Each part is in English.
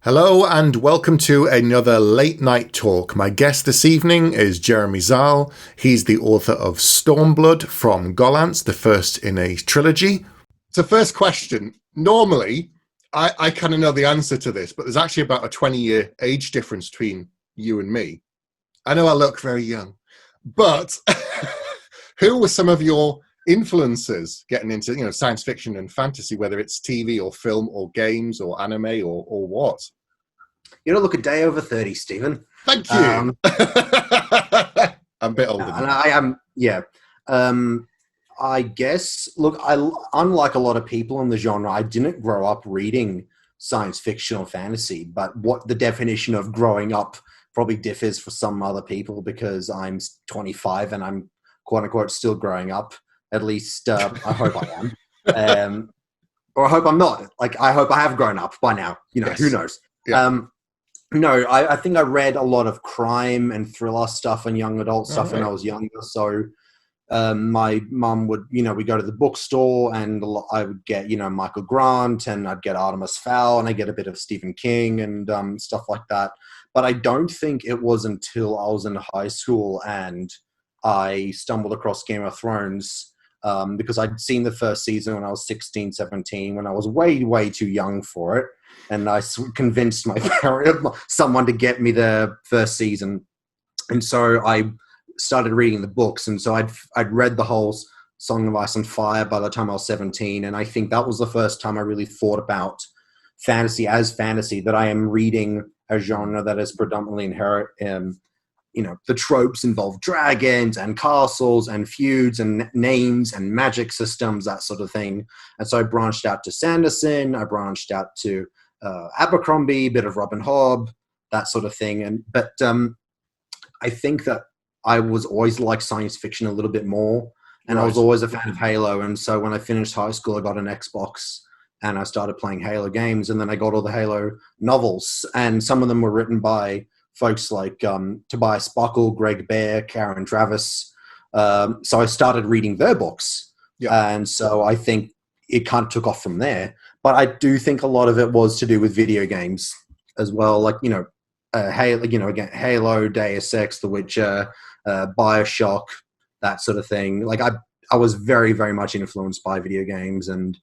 Hello and welcome to another late night talk. My guest this evening is Jeremy Szal. He's the author of Stormblood from Gollancz, the first in a trilogy. So first question, normally I kind of know the answer to this, but there's actually about a 20-year age difference between you and me. I know I look very young, but who were some of your influences getting into, science fiction and fantasy, whether it's TV or film or games or anime or what? You don't look a day over 30, Stephen. Thank you. I'm a bit older. And I am, yeah. I guess, look, unlike a lot of people in the genre, I didn't grow up reading science fiction or fantasy, but what the definition of growing up probably differs for some other people because I'm 25 and I'm quote unquote still growing up. At least I hope I am. Or I hope I'm not. Like, I hope I have grown up by now. Yes. Who knows? Yeah. No, I think I read a lot of crime and thriller stuff and young adult stuff when I was younger. So my mum would, we go to the bookstore and I would get, Michael Grant and I'd get Artemis Fowl and I get a bit of Stephen King and stuff like that. But I don't think it was until I was in high school and I stumbled across Game of Thrones because I'd seen the first season when I was 16, 17, when I was way, way too young for it. And I convinced my someone to get me the first season. And so I started reading the books. And so I'd read the whole Song of Ice and Fire by the time I was 17. And I think that was the first time I really thought about fantasy as fantasy, that I am reading a genre that is predominantly inherent in, the tropes involve dragons and castles and feuds and names and magic systems, that sort of thing. And so I branched out to Sanderson. I branched out to Abercrombie, a bit of Robin Hobb, that sort of thing. But I think that I was always like science fiction a little bit more, and I was always a fan of Halo. And so when I finished high school, I got an Xbox and I started playing Halo games, and then I got all the Halo novels, and some of them were written by folks like Tobias Sparkle, Greg Bear, Karen Travis. So I started reading their books, and so I think it kind of took off from there. But I do think a lot of it was to do with video games as well, like Halo, again, Halo, Deus Ex, The Witcher, BioShock, that sort of thing. Like I was very, very much influenced by video games, and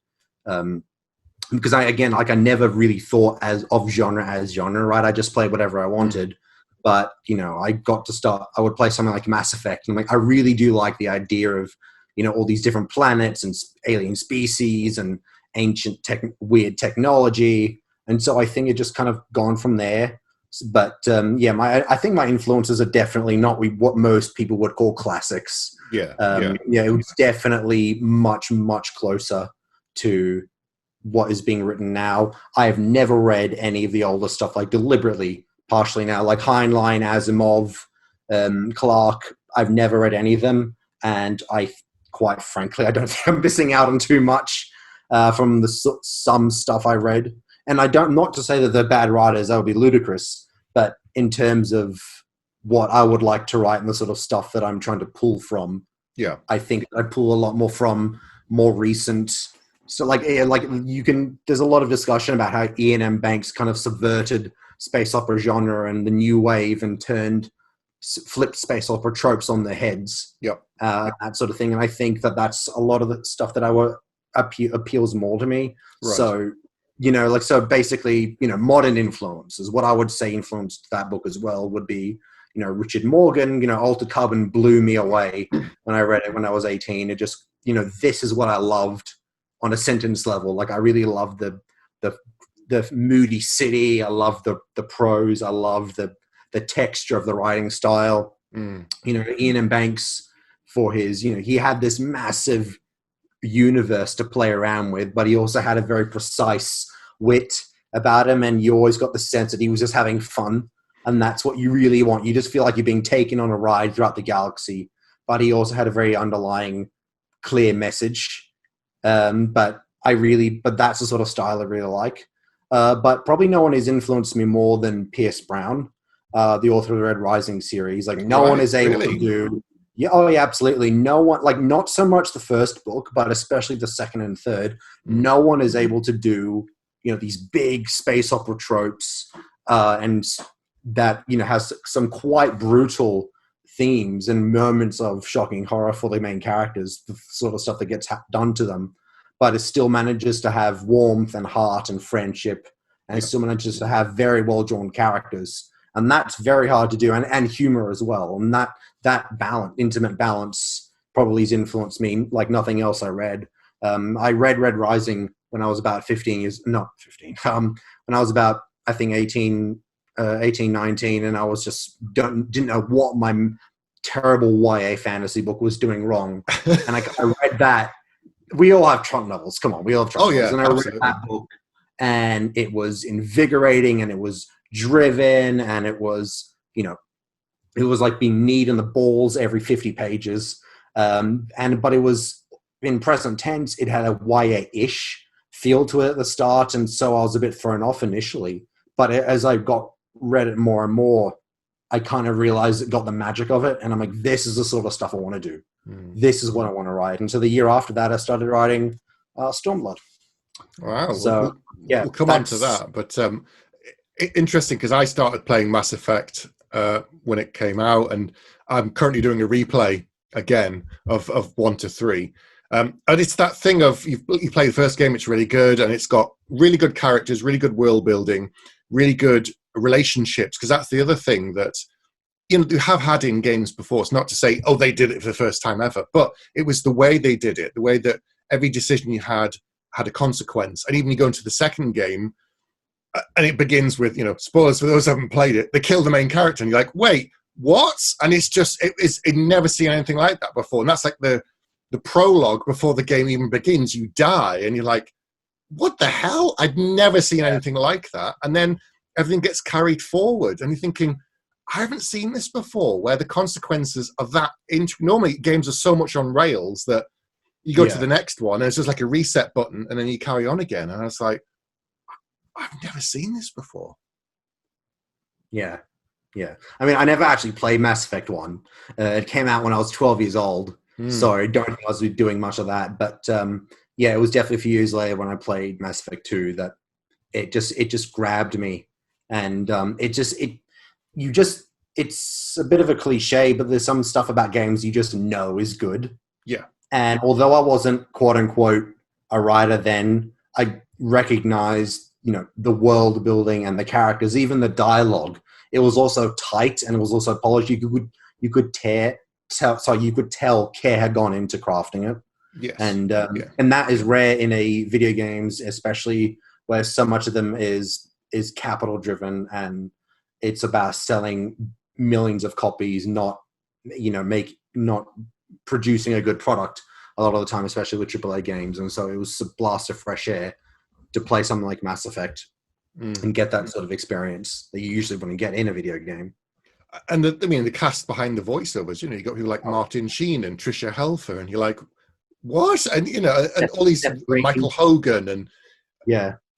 because I never really thought of genre as genre, right? I just played whatever I wanted. But I got to start. I would play something like Mass Effect, and I really do like the idea of all these different planets and alien species and ancient weird technology. And so I think it just kind of gone from there. But I think my influences are definitely not what most people would call classics. It was definitely much, much closer to what is being written now. I have never read any of the older stuff, like deliberately, partially now, like Heinlein, Asimov, Clarke. I've never read any of them. And quite frankly, I don't think I'm missing out on too much from some stuff I read. And not to say that they're bad writers, that would be ludicrous, but in terms of what I would like to write and the sort of stuff that I'm trying to pull from, I think I pull a lot more from more recent. So there's a lot of discussion about how Ian M. Banks kind of subverted space opera genre and the new wave and flipped space opera tropes on their heads, that sort of thing. And I think that's a lot of the stuff that appeals more to me. Right. So, so basically, modern influences, what I would say influenced that book as well would be, Richard Morgan. Altered Carbon blew me away when I read it when I was 18. It just, this is what I loved on a sentence level. Like I really loved the moody city. I love the prose. I love the texture of the writing style. Ian M. Banks, for his, he had this massive universe to play around with, but he also had a very precise wit about him, and you always got the sense that he was just having fun, and that's what you really want. You just feel like you're being taken on a ride throughout the galaxy, but he also had a very underlying clear message. But that's the sort of style I really like. But probably no one has influenced me more than Pierce Brown, the author of the Red Rising series. Like no one is able to do. Yeah, oh yeah, absolutely. No one, like not so much the first book, but especially the second and third. No one is able to do these big space opera tropes, and that, has some quite brutal themes and moments of shocking horror for the main characters, the sort of stuff that gets done to them, but it still manages to have warmth and heart and friendship, and it still manages to have very well-drawn characters. And that's very hard to do, and humor as well. And that balance, intimate balance, probably has influenced me like nothing else I read. I read Red Rising when I was about 15 years, not 15, when I was about, I think, 18, 19, and I was just didn't know what my terrible YA fantasy book was doing wrong. And I read that. We all have Trump novels. Come on, we all have Trump novels. And I read that book, and it was invigorating, and it was driven, and it was, it was like being kneed in the balls every 50 pages. But it was in present tense. It had a YA-ish feel to it at the start, and so I was a bit thrown off initially. But as I read it more and more, I kind of realized it got the magic of it, and I'm like, this is the sort of stuff I want to do. This is what I want to write. And so the year after that, I started writing Stormblood. Wow. So we'll come on to that, but interesting, because I started playing Mass Effect when it came out, and I'm currently doing a replay again of 1 to 3. And it's that thing of you play the first game, it's really good, and it's got really good characters, really good world building, really good relationships, because that's the other thing that you have had in games before. It's not to say, oh, they did it for the first time ever, but it was the way they did it, the way that every decision you had a consequence. And even you go into the second game, and it begins with, spoilers for those who haven't played it, they kill the main character, and you're like, wait, what? And it's just, it never seen anything like that before. And that's like the prologue before the game even begins. You die, and you're like, what the hell? I'd never seen anything like that. And then everything gets carried forward, and you're thinking, I haven't seen this before, where the consequences of that. Normally, games are so much on rails that you go to the next one, and it's just like a reset button, and then you carry on again. And I was like, I've never seen this before. Yeah. I mean, I never actually played Mass Effect 1. It came out when I was 12 years old, so I don't think I was doing much of that. But it was definitely a few years later when I played Mass Effect 2 that it just grabbed me, and it's a bit of a cliche, but there's some stuff about games you just know is good. Yeah. And although I wasn't, quote unquote, a writer then, I recognized, the world building and the characters, even the dialogue. It was also tight, and it was also polished. You could tell care had gone into crafting it. Yes. And that is rare in video games, especially where so much of them is capital driven, and it's about selling millions of copies, not producing a good product a lot of the time, especially with AAA games. And so it was a blast of fresh air to play something like Mass Effect and get that sort of experience that you usually wouldn't get in a video game. And the cast behind the voiceovers, you got people like Martin Sheen and Tricia Helfer, and you're like, what? And and all these Michael Hogan, and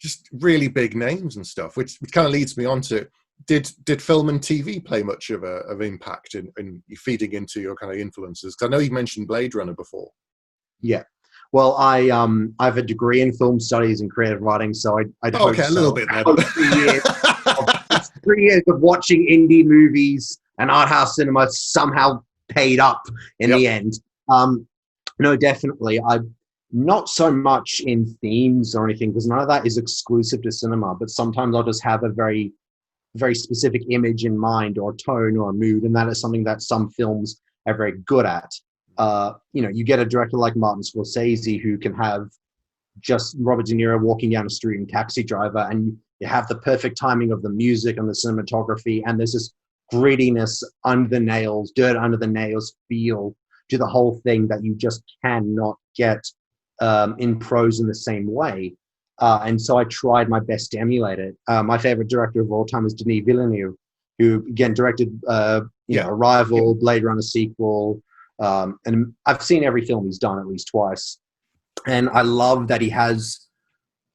just really big names and stuff, which kind of leads me on to, did film and TV play much of impact in feeding into your kind of influences? Because I know you mentioned Blade Runner before. Yeah. Well, I have a degree in film studies and creative writing, so I hope a little bit then. 3 years of watching indie movies and art house cinema somehow paid up in the end. No, definitely. I'm not so much in themes or anything, because none of that is exclusive to cinema, but sometimes I'll just have a very, very specific image in mind, or tone, or mood, and that is something that some films are very good at. You get a director like Martin Scorsese, who can have just Robert De Niro walking down the street in Taxi Driver, and you have the perfect timing of the music and the cinematography, and there's this grittiness under the nails, dirt under the nails feel to the whole thing that you just cannot get in prose in the same way. And so I tried my best to emulate it. My favorite director of all time is Denis Villeneuve, who again directed Arrival, Blade Runner sequel, and I've seen every film he's done at least twice. And I love that he has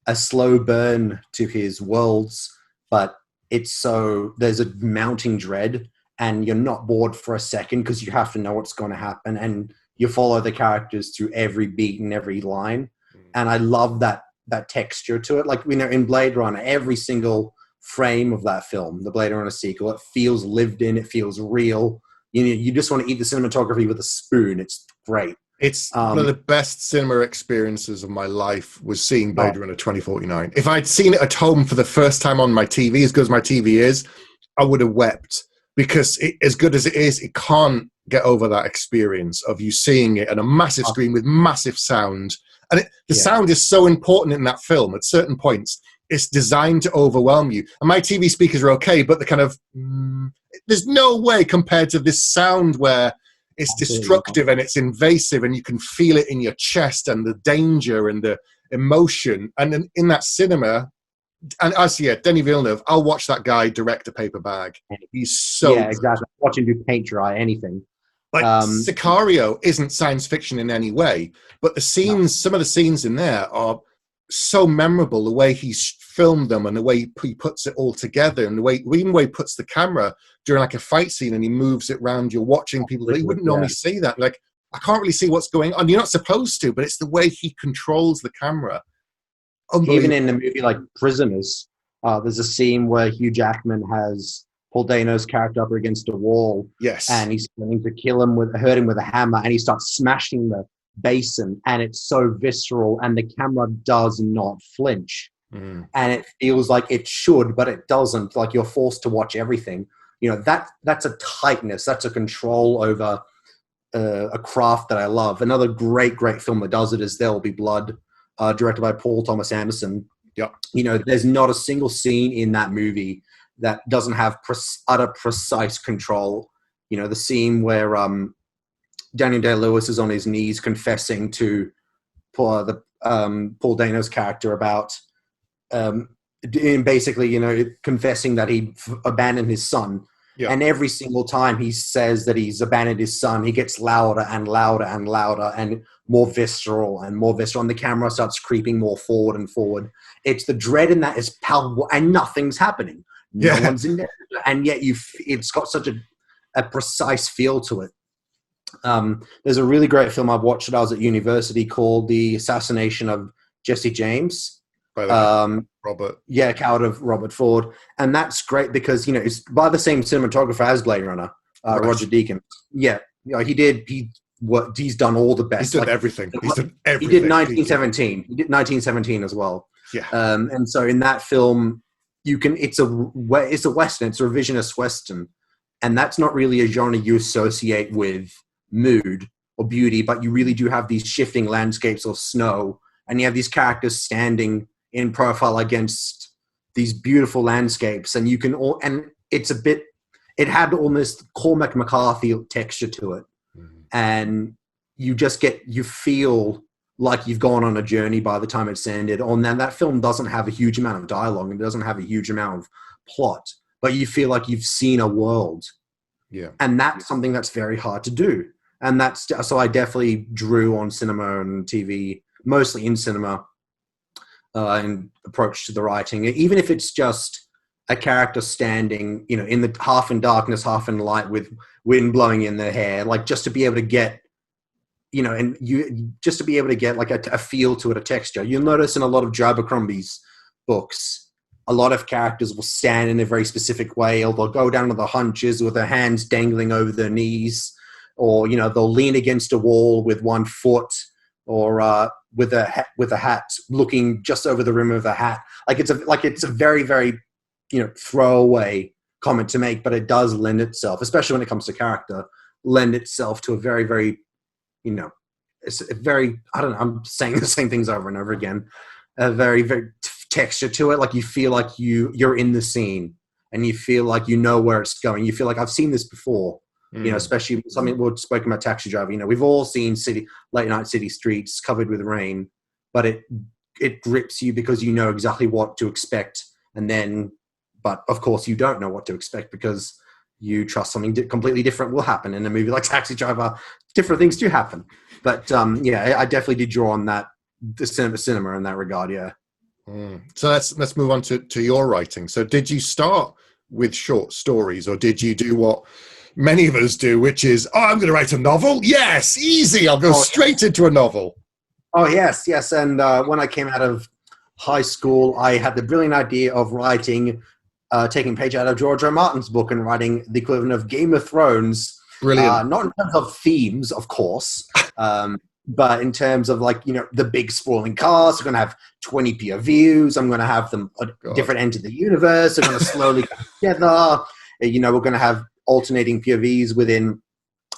a slow burn to his worlds, but there's a mounting dread, and you're not bored for a second because you have to know what's going to happen, and you follow the characters through every beat and every line. And I love that that texture to it. Like, in Blade Runner, every single frame of that film, the Blade Runner sequel, it feels lived in, it feels real. You just want to eat the cinematography with a spoon. It's great. It's one of the best cinema experiences of my life was seeing Blade Runner 2049. If I'd seen it at home for the first time on my TV, as good as my TV is, I would have wept, because as good as it is, it can't get over that experience of you seeing it on a massive screen with massive sound. And the sound is so important in that film. At certain points, it's designed to overwhelm you. And my TV speakers are okay, but the kind of, there's no way compared to this sound where it's destructive and it's invasive and you can feel it in your chest, and the danger and the emotion. And in that cinema, and Denis Villeneuve, I'll watch that guy direct a paper bag. He's so good. Exactly. Watch him do paint dry, anything. Like Sicario isn't science fiction in any way, but the scenes, some of the scenes in there are so memorable. The way he's filmed them and the way he puts it all together, and even the way he puts the camera during like a fight scene and he moves it around. You're watching people, but you wouldn't normally see that. Like, I can't really see what's going on. You're not supposed to, but it's the way he controls the camera. Even in a movie like Prisoners, there's a scene where Hugh Jackman has Paul Dano's character up against a wall. Yes. And he's going to hurt him with a hammer, and he starts smashing the basin, and it's so visceral, and the camera does not flinch. And it feels like it should, but it doesn't. Like, you're forced to watch everything. That's a tightness, that's a control over a craft that I love. Another great film that does it is There Will Be Blood, directed by Paul Thomas Anderson. Yep. There's not a single scene in that movie that doesn't have utter precise control. The scene where Daniel Day-Lewis is on his knees confessing to Paul Dano's character about basically, confessing that he abandoned his son. Yeah. And every single time he says that he's abandoned his son, he gets louder and louder and louder and more visceral and more visceral. And the camera starts creeping more forward and forward. It's the dread in that is palpable, and nothing's happening. No one's in there. And yet it's got such a precise feel to it. There's a really great film I've watched when I was at university called The Assassination of Jesse James. By Robert. Yeah, Coward of Robert Ford. And that's great because, it's by the same cinematographer as Blade Runner, Roger Deakins. Yeah. He's done all the best. He's done everything. He did 1917. He did 1917 as well. Yeah. And so in that film, it's a Western, it's a revisionist Western. And that's not really a genre you associate with mood or beauty, but you really do have these shifting landscapes of snow, and you have these characters standing in profile against these beautiful landscapes, and it had almost Cormac McCarthy texture to it. And you feel like you've gone on a journey by the time it's ended. And that film doesn't have a huge amount of dialogue, and it doesn't have a huge amount of plot, but you feel like you've seen a world. Yeah. And that's something that's very hard to do. And so I definitely drew on cinema and TV, mostly in cinema, and approach to the writing, even if it's just a character standing, in the half in darkness, half in light, with wind blowing in their hair, like just to be able to get, just to be able to get like a feel to it, a texture. You'll notice in a lot of Joe Abercrombie's books, a lot of characters will stand in a very specific way, or they'll go down to the hunches with their hands dangling over their knees, or, they'll lean against a wall with one foot, or with a hat looking just over the rim of the hat. It's a very, very, throwaway comment to make, but it does lend itself, especially when it comes to character, lend itself to a very, very, it's a very, I don't know, I'm saying the same things over and over again, a very, very texture to it. Like, you feel like you're in the scene, and you feel like you know where it's going. You feel like I've seen this before. Especially something we've spoken about Taxi Driver. We've all seen late night city streets covered with rain, but it grips you because you know exactly what to expect. But of course you don't know what to expect because you trust something completely different will happen in a movie like Taxi Driver. Different things do happen. But I definitely did draw on the cinema in that regard. Yeah. So let's move on to your writing. So did you start with short stories, or did you do what many of us do, which is, I'm going to write a novel? Yes, easy. I'll go straight into a novel. Oh, yes. And when I came out of high school, I had the brilliant idea of writing, taking a page out of George R. R. Martin's book and writing the equivalent of Game of Thrones. Brilliant. Not in terms of themes, of course, but in terms of like, the big sprawling cast. I'm going to have 20 POVs. I'm going to have them at different ends of the universe. They're going to slowly come together. We're going to have alternating POVs within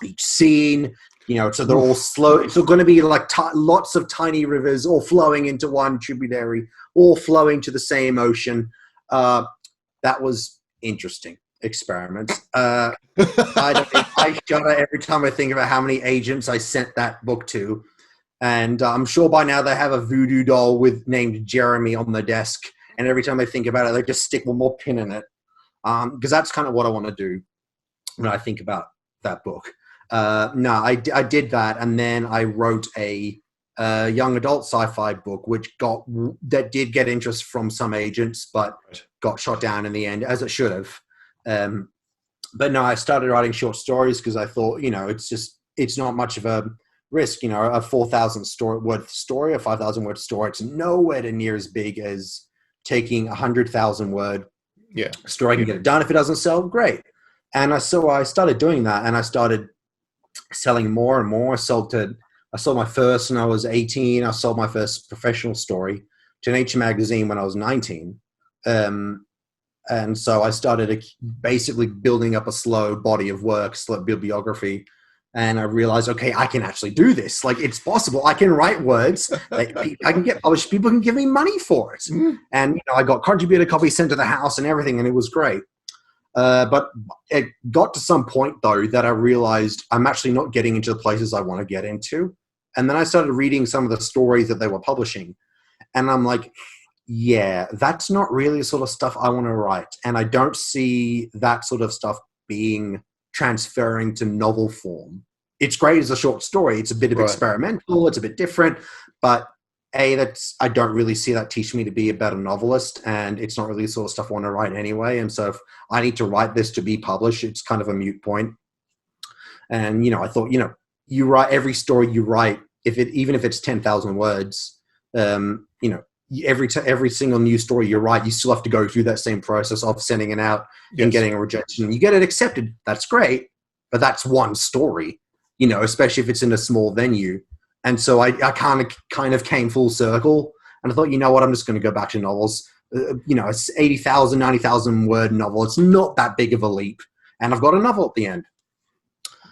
each scene. So they're all slow. It's going to be like lots of tiny rivers all flowing into one tributary, all flowing to the same ocean. That was interesting experiment. I shudder every time I think about how many agents I sent that book to. And I'm sure by now they have a voodoo doll named Jeremy on the desk. And every time I think about it, they just stick one more pin in it. Because that's kind of what I want to do when I think about that book. I did that, and then I wrote a young adult sci-fi book, that did get interest from some agents, but got shot down in the end, as it should have. But no, I started writing short stories because I thought, it's not much of a risk. A 4,000 word story, a 5,000 word story, it's nowhere near as big as taking 100,000 word story. I can get it done. If it doesn't sell, great. And so I started doing that, and I started selling more and more. I sold my first when I was 18. I sold my first professional story to Nature magazine when I was 19. And so I started basically building up a slow body of work, slow bibliography. And I realized, okay, I can actually do this. Like, it's possible. I can write words. I can get published. People can give me money for it. Mm. And I got contributor copies sent to the house and everything, and it was great. But it got to some point, though, that I realized I'm actually not getting into the places I want to get into. And then I started reading some of the stories that they were publishing. And I'm like, yeah, that's not really the sort of stuff I want to write. And I don't see that sort of stuff transferring to novel form. It's great as a short story. It's a bit of experimental. It's a bit different. But I don't really see that teaching me to be a better novelist, and it's not really the sort of stuff I want to write anyway. And so if I need to write this to be published, it's kind of a moot point. And, I thought, you write every story you write, even if it's 10,000 words, every single new story you write, you still have to go through that same process of sending it out and getting a rejection. You get it accepted. That's great. But that's one story, especially if it's in a small venue. And so I kind of came full circle, and I thought, you know what, I'm just going to go back to novels. It's 80,000, 90,000 word novel. It's not that big of a leap. And I've got a novel at the end.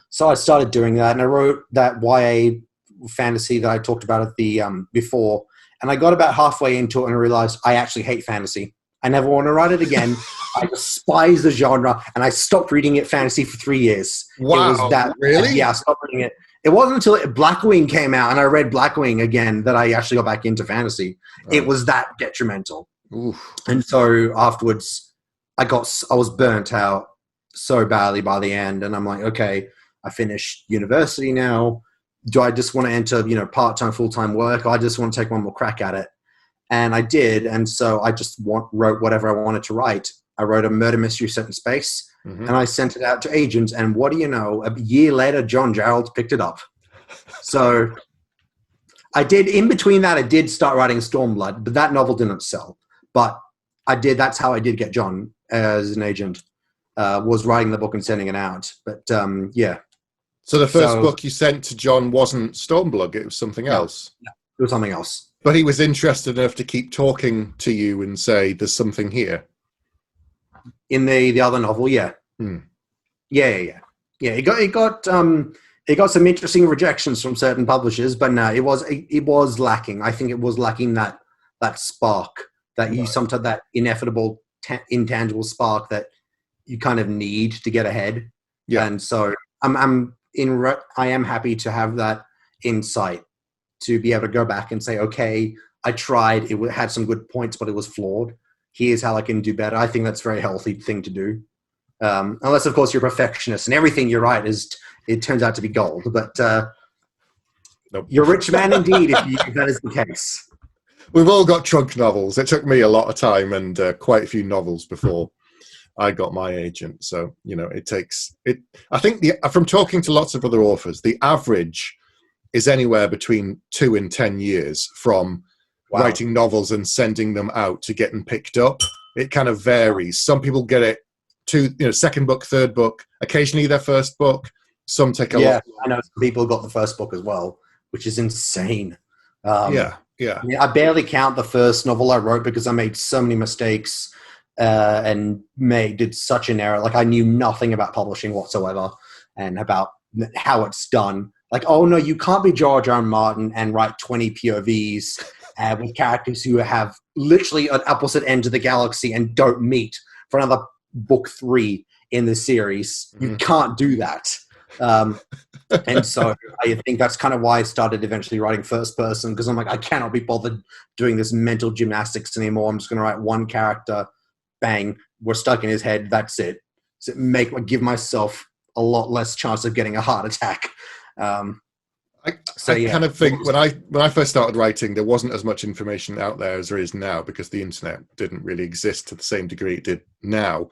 So I started doing that, and I wrote that YA fantasy that I talked about at the before. And I got about halfway into it and realized I actually hate fantasy. I never want to write it again. I despise the genre, and I stopped reading fantasy for 3 years. Wow, it was that, really? Yeah, I stopped reading it. It wasn't until Blackwing came out and I read Blackwing again that I actually got back into fantasy. Oh. It was that detrimental. Oof. And so afterwards, I was burnt out so badly by the end. And I'm like, okay, I finished university now. Do I just want to enter, part-time, full-time work? Or I just want to take one more crack at it. And I did. And so I just wrote whatever I wanted to write. I wrote a murder mystery set in space. Mm-hmm. And I sent it out to agents, and what do you know? A year later, John Gerald picked it up. So I did, in between that, I did start writing Stormblood, but that novel didn't sell. But that's how I did get John as an agent, was writing the book and sending it out. But yeah. So the first book you sent to John wasn't Stormblood, it was something else? No, it was something else. But he was interested enough to keep talking to you and say, there's something here. In the other novel, yeah. Yeah. It got some interesting rejections from certain publishers, but no, it was lacking. I think it was lacking that spark that you sometimes, that ineffable, intangible spark that you kind of need to get ahead. Yeah. And so I am happy to have that insight to be able to go back and say, okay, I tried. It had some good points, but it was flawed. Here's how I can do better. I think that's a very healthy thing to do. Unless, of course, you're a perfectionist and everything you write it turns out to be gold. But nope. You're a rich man indeed if that is the case. We've all got trunk novels. It took me a lot of time and quite a few novels before I got my agent. So, it takes it. I think from talking to lots of other authors, the average is anywhere between 2 and 10 years from Wow. writing novels and sending them out to getting picked up. It kind of varies. Some people get it second book, third book, occasionally their first book. Some take a lot. I know some people got the first book as well, which is insane. Yeah. I mean, I barely count the first novel I wrote because I made so many mistakes and did such an error. Like, I knew nothing about publishing whatsoever and about how it's done. Like, oh no, you can't be George R. R. Martin and write 20 POVs with characters who have literally an opposite end of the galaxy and don't meet for another book 3 in the series. You can't do that. And so I think that's kind of why I started eventually writing first person, because I'm like, I cannot be bothered doing this mental gymnastics anymore. I'm just going to write one character, bang, we're stuck in his head, that's it. So give myself a lot less chance of getting a heart attack. I kind of think when I first started writing, there wasn't as much information out there as there is now, because the internet didn't really exist to the same degree it did now.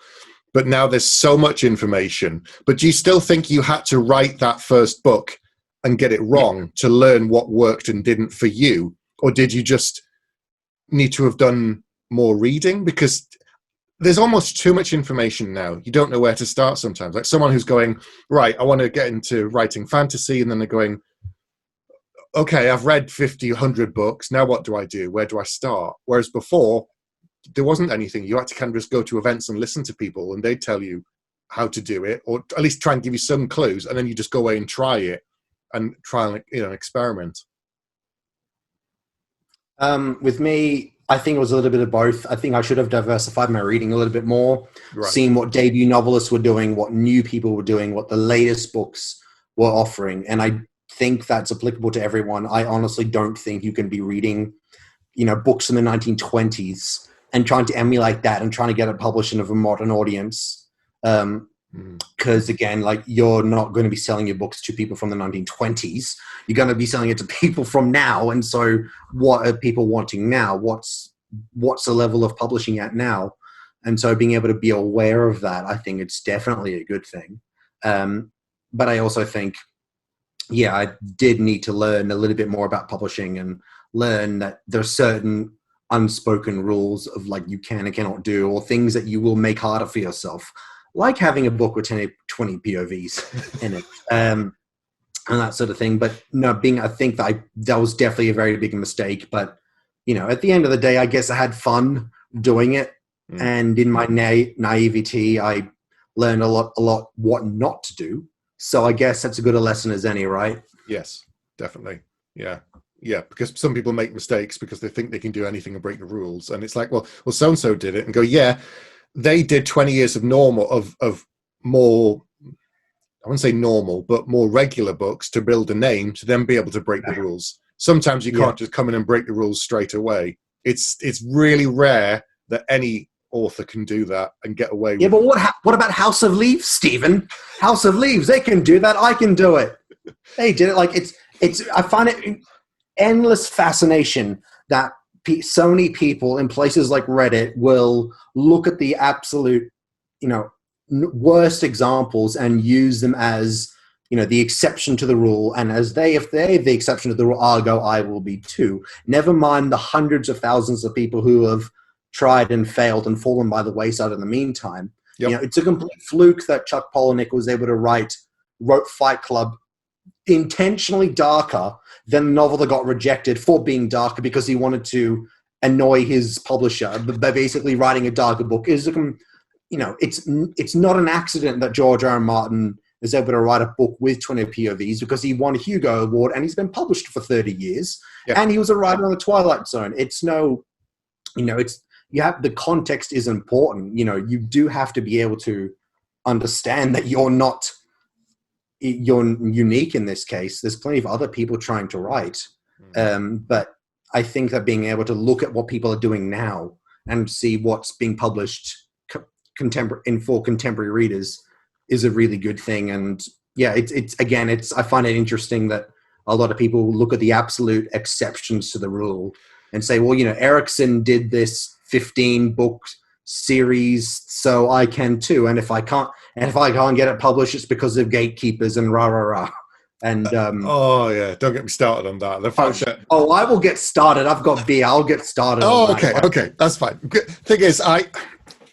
But now there's so much information. But do you still think you had to write that first book and get it wrong to learn what worked and didn't for you? Or did you just need to have done more reading? Because there's almost too much information now. You don't know where to start sometimes. Like someone who's going, right, I want to get into writing fantasy, and then they're going, okay, I've read 50, 100 books. Now what do I do? Where do I start? Whereas before, there wasn't anything. You had to kind of just go to events and listen to people, and they'd tell you how to do it, or at least try and give you some clues, and then you just go away and try it and experiment. With me, I think it was a little bit of both. I think I should have diversified my reading a little bit more, seen what debut novelists were doing, what new people were doing, what the latest books were offering. And I think that's applicable to everyone. I honestly don't think you can be reading, books from the 1920s and trying to emulate that and trying to get it published in a modern audience. Because again, like, you're not going to be selling your books to people from the 1920s. You're going to be selling it to people from now. And so what are people wanting now? What's the level of publishing at now? And so being able to be aware of that, I think it's definitely a good thing. But I also think, I did need to learn a little bit more about publishing and learn that there are certain unspoken rules of like you can and cannot do, or things that you will make harder for yourself, like having a book with 20 POVs in it, and that sort of thing. But no, I think that was definitely a very big mistake. But at the end of the day, I guess I had fun doing it, and in my naivety, I learned a lot what not to do. So I guess that's as good a lesson as any, right? Yes, definitely. Yeah, because some people make mistakes because they think they can do anything and break the rules. And it's like, well, so-and-so did it, and go, yeah, they did 20 years of more, I wouldn't say normal, but more regular books to build a name to then be able to break the rules. Sometimes you can't just come in and break the rules straight away. It's really rare that any author can do that and get away with it. But what about House of Leaves, Stephen? House of Leaves, they can do that. I can do it. They did it. Like, it's I find it endless fascination that so many people in places like Reddit will look at the absolute, worst examples and use them as, the exception to the rule. And if they're the exception to the rule, I will be too. Never mind the hundreds of thousands of people who have tried and failed and fallen by the wayside in the meantime. Yep. It's a complete fluke that Chuck Palahniuk was able to wrote Fight Club intentionally darker than the novel that got rejected for being darker because he wanted to annoy his publisher. But basically, writing a darker book is, it's not an accident that George R. R. Martin is able to write a book with 20 POVs, because he won a Hugo Award and he's been published for 30 years. Yeah. And he was a writer on the Twilight Zone. It's the context is important. You do have to be able to understand that you're unique in this case. There's plenty of other people trying to write. But I think that being able to look at what people are doing now and see what's being published for contemporary readers is a really good thing. And I find it interesting that a lot of people look at the absolute exceptions to the rule and say, well, Erickson did this 15 book series, so I can too. And if I can't get it published, it's because of gatekeepers and rah, rah, rah. And oh yeah, don't get me started on that. The fact that I will get started. I've got beer. I'll get started. Oh, okay, that's fine. Thing is,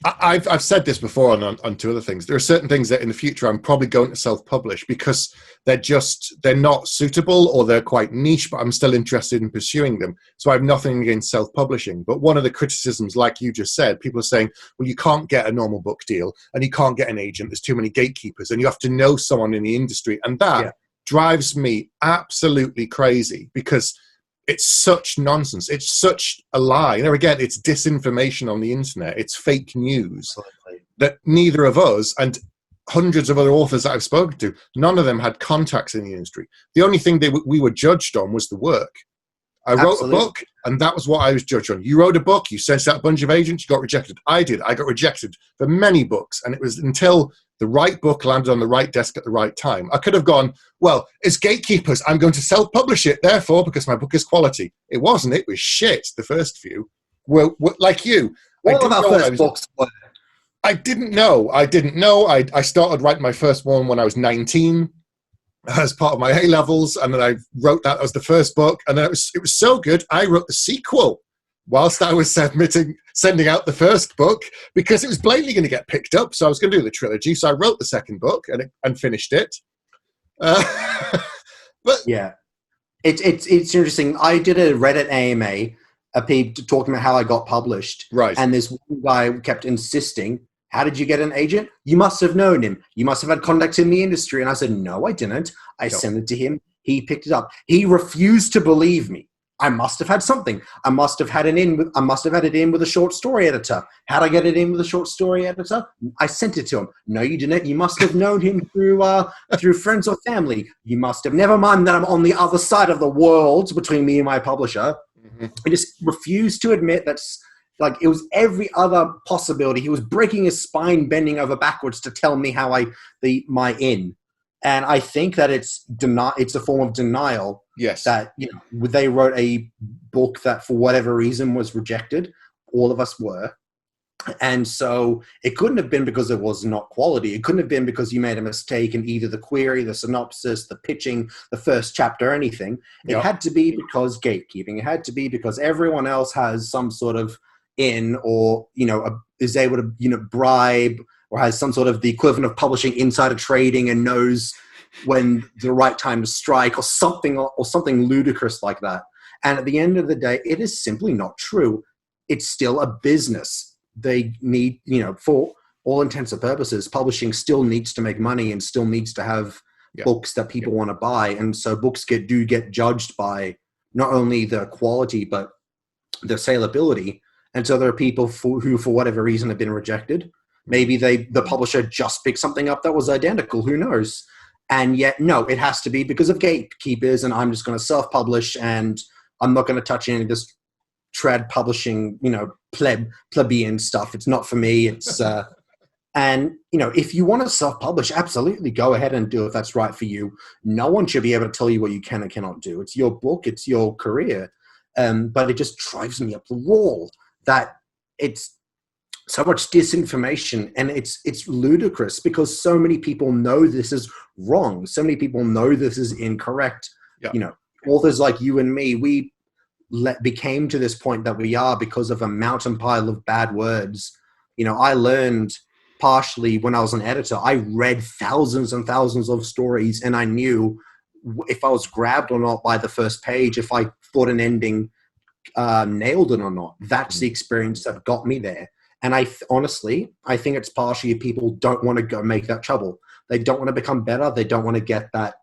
I've said this before on two other things. There are certain things that in the future I'm probably going to self-publish because they're not suitable or they're quite niche, but I'm still interested in pursuing them. So I have nothing against self-publishing. But one of the criticisms, like you just said, people are saying, well, you can't get a normal book deal and you can't get an agent. There's too many gatekeepers and you have to know someone in the industry. And that drives me absolutely crazy because it's such nonsense. It's such a lie. And again, it's disinformation on the internet. It's fake news. Absolutely. That neither of us and hundreds of other authors that I've spoken to, none of them had contacts in the industry. The only thing we were judged on was the work. I wrote a book, and that was what I was judged on. You wrote a book, you sent out a bunch of agents, you got rejected. I did. I got rejected for many books, and it was until the right book landed on the right desk at the right time. I could have gone, well, it's gatekeepers. I'm going to self-publish it, therefore, because my book is quality. It wasn't. It was shit, the first few. Well, like you. What about first books? I didn't know. I started writing my first one when I was 19 as part of my A-levels, and then I wrote that as the first book, and then it was so good, I wrote the sequel whilst I was sending out the first book because it was blatantly going to get picked up, so I was going to do the trilogy, so I wrote the second book and finished it. But yeah, it's interesting. I did a Reddit AMA, talking about how I got published, right? And this one guy kept insisting, how did you get an agent? You must have known him. You must have had contacts in the industry. And I said, no, I didn't. I sent it to him. He picked it up. He refused to believe me. I must have had something. I must have had it in with a short story editor. How'd I get it in with a short story editor? I sent it to him. No, you didn't. You must have known him through friends or family. You must have. Never mind that I'm on the other side of the world between me and my publisher. Mm-hmm. I just refused to admit that's like it was every other possibility. He was breaking his spine, bending over backwards to tell me how my in. And I think that it's a form of denial. Yes. That, they wrote a book that for whatever reason was rejected. All of us were. And so it couldn't have been because it was not quality. It couldn't have been because you made a mistake in either the query, the synopsis, the pitching, the first chapter, anything. It had to be because gatekeeping. It had to be because everyone else has some sort of in or, is able to, bribe or has some sort of the equivalent of publishing insider trading and knows when the right time to strike or something ludicrous like that. And at the end of the day, it is simply not true. It's still a business. They need, for all intents and purposes, publishing still needs to make money and still needs to have books that people want to buy. And so books do get judged by not only the quality, but their saleability. And so there are people who, for whatever reason, have been rejected. Maybe the publisher just picked something up that was identical. Who knows? And yet, no, it has to be because of gatekeepers, and I'm just going to self-publish, and I'm not going to touch any of this trad publishing, plebeian stuff. It's not for me. It's and if you want to self-publish, absolutely go ahead and do it if that's right for you. No one should be able to tell you what you can and cannot do. It's your book. It's your career. But it just drives me up the wall that it's so much disinformation, and it's ludicrous because so many people know this is wrong. So many people know this is incorrect. Yeah. Authors like you and me, we became to this point that we are because of a mountain pile of bad words. I learned partially when I was an editor. I read thousands and thousands of stories, and I knew if I was grabbed or not by the first page, if I thought an ending nailed it or not. That's the experience that got me there. And honestly, I think it's partially people don't want to go make that trouble. They don't want to become better. They don't want to get that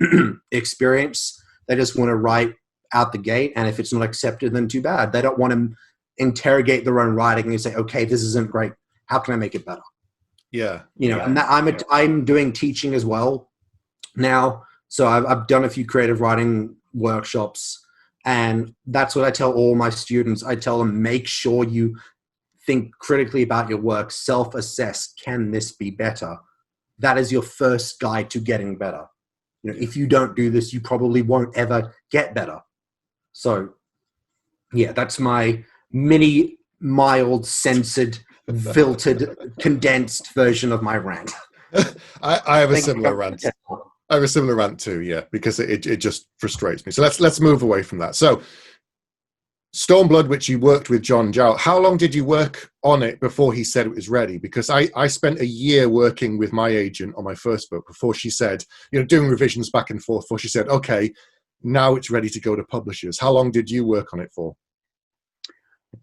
experience. They just want to write out the gate. And if it's not accepted, then too bad. They don't want to interrogate their own writing and say, okay, this isn't great. How can I make it better? Yeah. And I'm doing teaching as well now. So I've done a few creative writing workshops, and that's what I tell all my students. I tell them, make sure you think critically about your work, self-assess, can this be better? That is your first guide to getting better. If you don't do this, you probably won't ever get better. So yeah, that's my mini, mild, censored, filtered, condensed version of my rant. I have a similar rant. I have a similar rant too, yeah, because it just frustrates me. So let's move away from that. So Stormblood, which you worked with John Jarrell, how long did you work on it before he said it was ready? Because I spent a year working with my agent on my first book before she said, doing revisions back and forth before she said, okay, now it's ready to go to publishers. How long did you work on it for?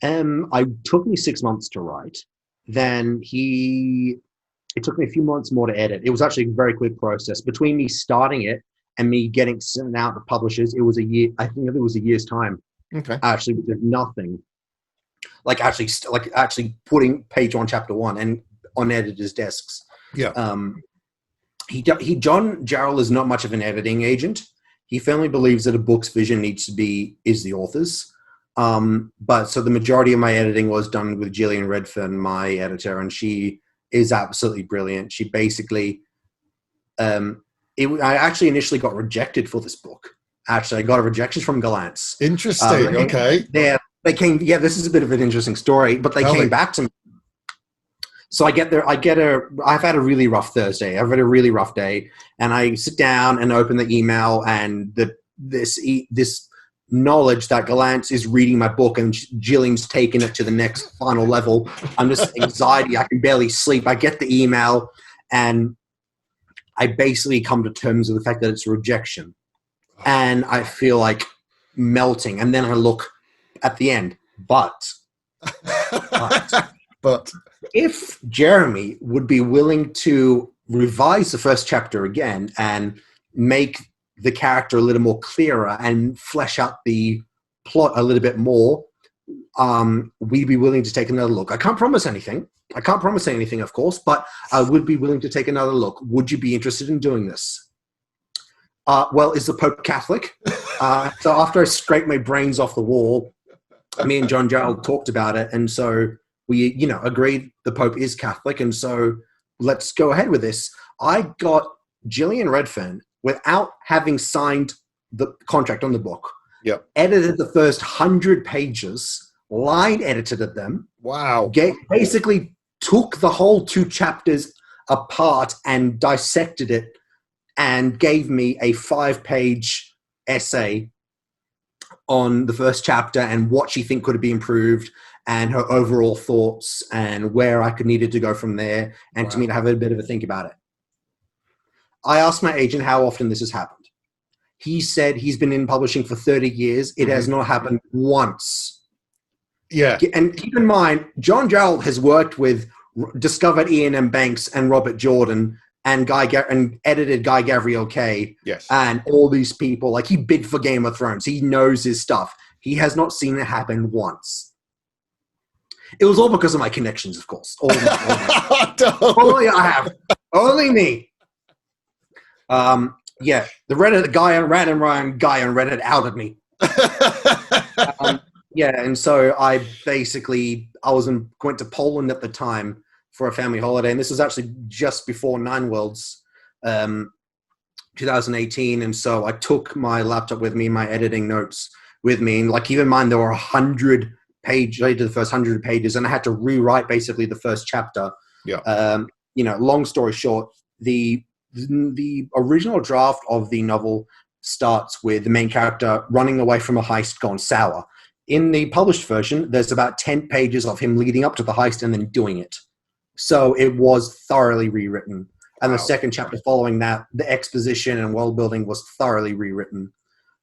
I took me 6 months to write. Then it took me a few months more to edit. It was actually a very quick process. Between me starting it and me getting sent out to publishers, it was a year. I think it was a year's time. Okay. Actually, we did nothing. Like actually putting page on chapter 1 and on editors' desks. Yeah. John Jarrell is not much of an editing agent. He firmly believes that a book's vision is the author's. But so the majority of my editing was done with Gillian Redfern, my editor, and she is absolutely brilliant. She basically, I actually initially got rejected for this book. Actually, I got a rejection from Gollancz. Interesting. Okay. This is a bit of an interesting story, but they came back to me. So I get there. I've had a really rough Thursday. I've had a really rough day, and I sit down and open the email, and this knowledge that Gollancz is reading my book and Gillian's taken it to the next final level. I'm just anxiety. I can barely sleep. I get the email, and I basically come to terms with the fact that it's a rejection, and I feel like melting. And then I look at the end, but. If Jeremy would be willing to revise the first chapter again and make the character a little more clearer and flesh out the plot a little bit more, we'd be willing to take another look. I can't promise anything, of course, but I would be willing to take another look. Would you be interested in doing this? Well, is the Pope Catholic? So after I scraped my brains off the wall, me and John Jarrell talked about it, and so we, agreed the Pope is Catholic, and so let's go ahead with this. I got Gillian Redfern, without having signed the contract on the book, edited the first 100 pages, line edited them. Wow. Basically took the whole 2 chapters apart and dissected it and gave me a 5-page essay on the first chapter and what she think could be improved and her overall thoughts and where I needed to go from there, and to me to have a bit of a think about it. I asked my agent how often this has happened. He said he's been in publishing for 30 years. It has not happened once. Yeah. And keep in mind, John Jarrell has worked with, discovered Ian M. Banks and Robert Jordan and edited Guy Gavriel Kay. Yes. And all these people. Like, he bid for Game of Thrones. He knows his stuff. He has not seen it happen once. It was all because of my connections, of course. Only I have. Only me. The Reddit guy on Reddit outed me. And so I went to Poland at the time for a family holiday, and this was actually just before Nine Worlds, 2018, and so I took my laptop with me, my editing notes with me, and keep in mind there were 100 pages. I did the first 100 pages, and I had to rewrite basically the first chapter. Long story short, the original draft of the novel starts with the main character running away from a heist gone sour. In the published version, there's about 10 pages of him leading up to the heist and then doing it. So it was thoroughly rewritten. And the second chapter following that, the exposition and world building was thoroughly rewritten.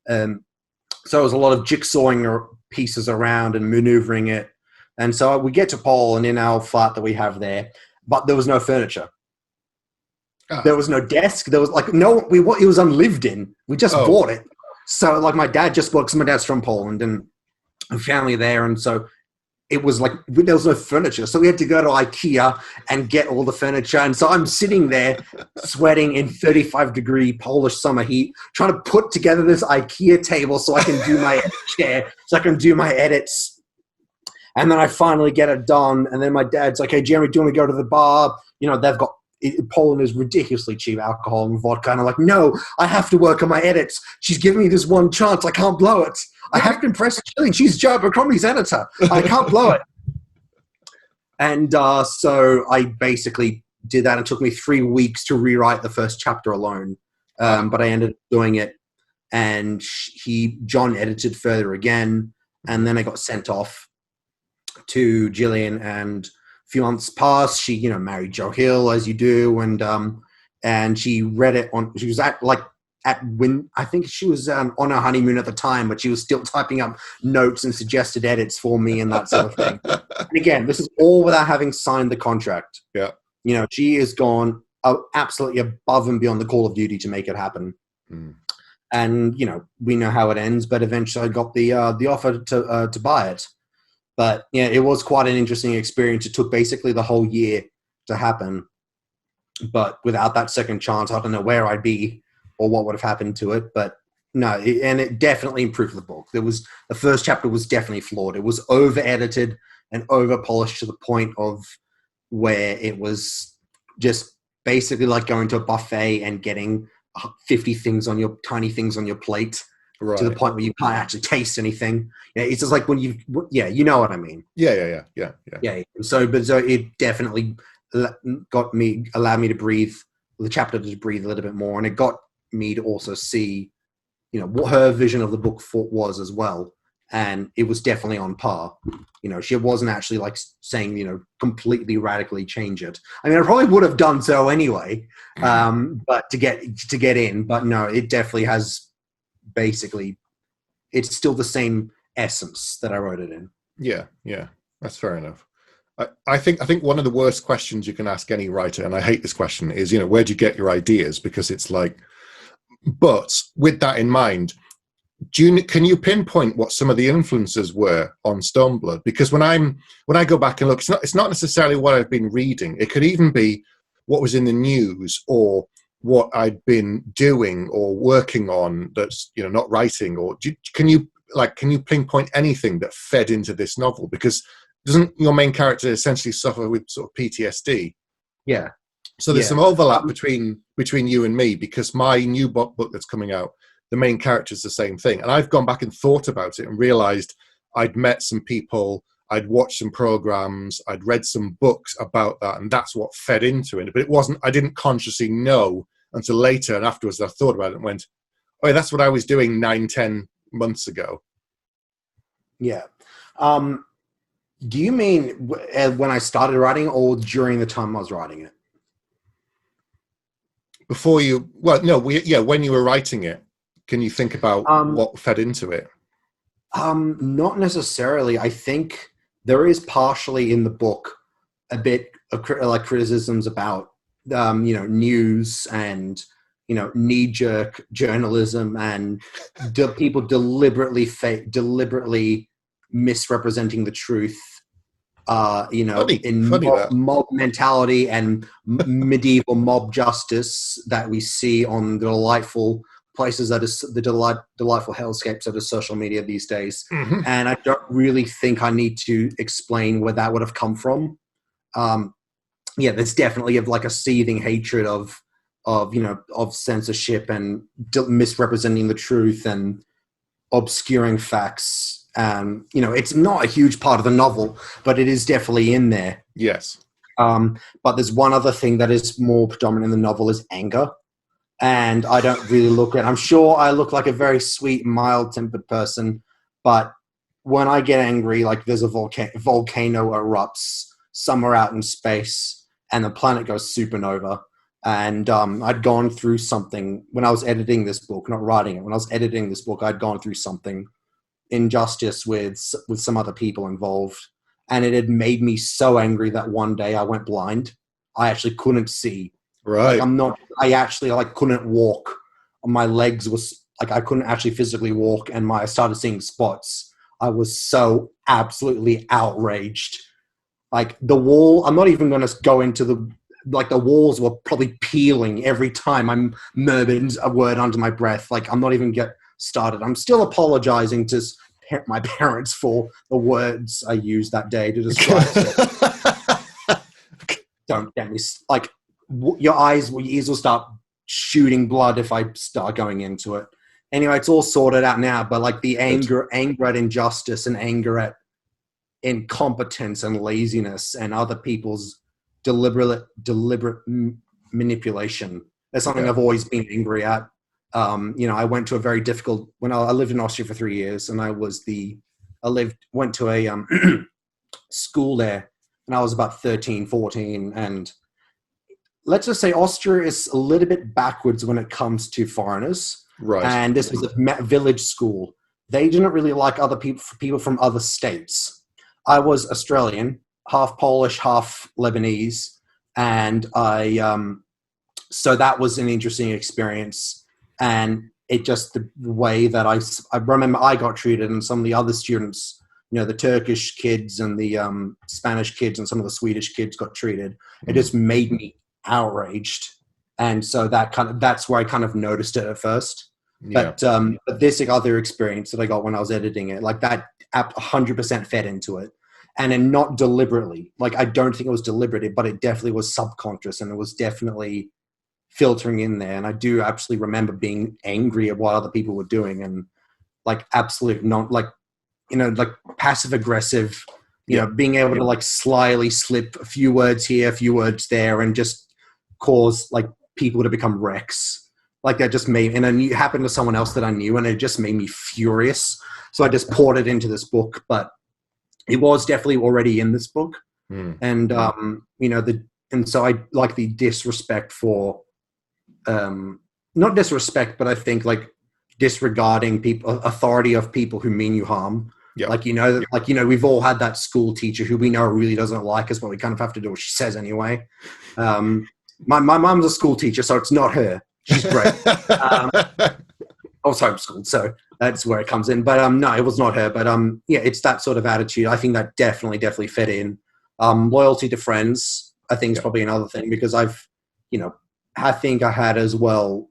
So it was a lot of jigsawing pieces around and maneuvering it. And so we get to Poland in our flat that we have there, but there was no furniture. There was no desk. There was it was unlived in. We just bought it. So my dad just bought, because my dad's from Poland and family there. And so it was there was no furniture. So we had to go to IKEA and get all the furniture. And so I'm sitting there sweating in 35-degree Polish summer heat, trying to put together this IKEA table so I can do my chair, so I can do my edits. And then I finally get it done. And then my dad's like, "Hey, Jeremy, do you want to go to the bar?" They've got, Poland is ridiculously cheap alcohol and vodka. And I'm like, "No, I have to work on my edits. She's giving me this one chance. I can't blow it. I have to impress Gillian. She's Joe Abercrombie's editor. I can't blow it." And so I basically did that. It took me 3 weeks to rewrite the first chapter alone. but I ended up doing it, and John edited further again, and then I got sent off to Gillian, and a few months passed. She, married Joe Hill, as you do, and she read it she was I think she was on her honeymoon at the time, but she was still typing up notes and suggested edits for me and that sort of thing. And again, this is all without having signed the contract. Yeah. She has gone absolutely above and beyond the call of duty to make it happen. Mm. And, we know how it ends, but eventually I got the offer to buy it. But yeah, it was quite an interesting experience. It took basically the whole year to happen. But without that second chance, I don't know where I'd be or what would have happened to it. But no, it definitely improved the book. The first chapter was definitely flawed. It was over-edited and over-polished to the point of where it was just basically like going to a buffet and getting 50 tiny things on your plate, right, to the point where you can't actually taste anything. Yeah, it's just like when you know what I mean. Yeah. So it definitely allowed me to breathe, the chapter to breathe a little bit more, and it got me to also see, what her vision of the book was as well. And it was definitely on par. She wasn't actually like saying, completely radically change it. I mean, I probably would have done so anyway, but to get in. But no, it definitely has basically, it's still the same essence that I wrote it in. Yeah, that's fair enough. I think one of the worst questions you can ask any writer, and I hate this question, is, where do you get your ideas? Because it's like, but with that in mind, can you pinpoint what some of the influences were on Stormblood? Because when I go back and look, it's not necessarily what I've been reading. It could even be what was in the news or what I'd been doing or working on that's not writing. Or can you pinpoint anything that fed into this novel? Because doesn't your main character essentially suffer with sort of PTSD? Yeah. So there's some overlap between you and me, because my new book that's coming out, the main character is the same thing. And I've gone back and thought about it and realized I'd met some people, I'd watched some programs, I'd read some books about that, and that's what fed into it. But I didn't consciously know until later, and afterwards I thought about it and went, oh, that's what I was doing 9-10 months ago. Yeah. Do you mean when I started writing or during the time I was writing it? When you were writing it. Can you think about what fed into it? Not necessarily. I think there is partially in the book a bit of criticisms about, news and, knee-jerk journalism and people deliberately misrepresenting the truth, mob mentality and medieval mob justice that we see on the delightful places that is the delightful hellscapes that is social media these days. Mm-hmm. And I don't really think I need to explain where that would have come from. There's definitely like a seething hatred of censorship and misrepresenting the truth and obscuring facts. It's not a huge part of the novel, but it is definitely in there. Yes. But there's one other thing that is more predominant in the novel is anger. And I don't really I'm sure I look like a very sweet, mild-tempered person, but when I get angry, like there's a volcano erupts somewhere out in space and the planet goes supernova. And I'd gone through something when I was editing this book, not writing it. When I was editing this book, I'd gone through something, injustice with some other people involved. And it had made me so angry that one day I went blind. I actually couldn't see. Right. I actually couldn't walk. My legs was I couldn't actually physically walk, and I started seeing spots. I was so absolutely outraged. Like the wall, I'm not even going to go into the walls were probably peeling every time I murmured a word under my breath. Like I'm not even get started. I'm still apologizing to my parents for the words I used that day to describe it. Don't get me your ears will start shooting blood if I start going into it. Anyway, it's all sorted out now, but the anger at injustice and anger at incompetence and laziness and other people's deliberate manipulation That's something I've always been angry at. I went to a very difficult, when I lived in Austria for 3 years, and went to a school there, and I was about 13, 14, and let's just say Austria is a little bit backwards when it comes to foreigners. Right. And this was a village school. They didn't really like other people from other states. I was Australian, half Polish, half Lebanese, and so that was an interesting experience. And it just, the way that I remember I got treated, and some of the other students, the Turkish kids and the Spanish kids and some of the Swedish kids got treated. It just made me outraged. And so that's where I kind of noticed it at first. Yeah. But this other experience that I got when I was editing it, like that app 100% fed into it. And then not deliberately. Like, I don't think it was deliberate, but it definitely was subconscious, and it was definitely filtering in there. And I do absolutely remember being angry at what other people were doing, and like absolute like passive aggressive, being able to like slyly slip a few words here, a few words there, and just cause like people to become wrecks. Like that just made, and then it happened to someone else that I knew, and it just made me furious. So I just poured it into this book, but it was definitely already in this book. And, and so I like the disrespect for, not disrespect, but I think like disregarding authority of people who mean you harm. Yeah. We've all had that school teacher who we know really doesn't like us, but we kind of have to do what she says anyway. My mom's a school teacher, so it's not her. She's great. I was homeschooled, so that's where it comes in. But no, it was not her. But it's that sort of attitude. I think that definitely fed in. Loyalty to friends, I think, is probably another thing, because I think I had as well.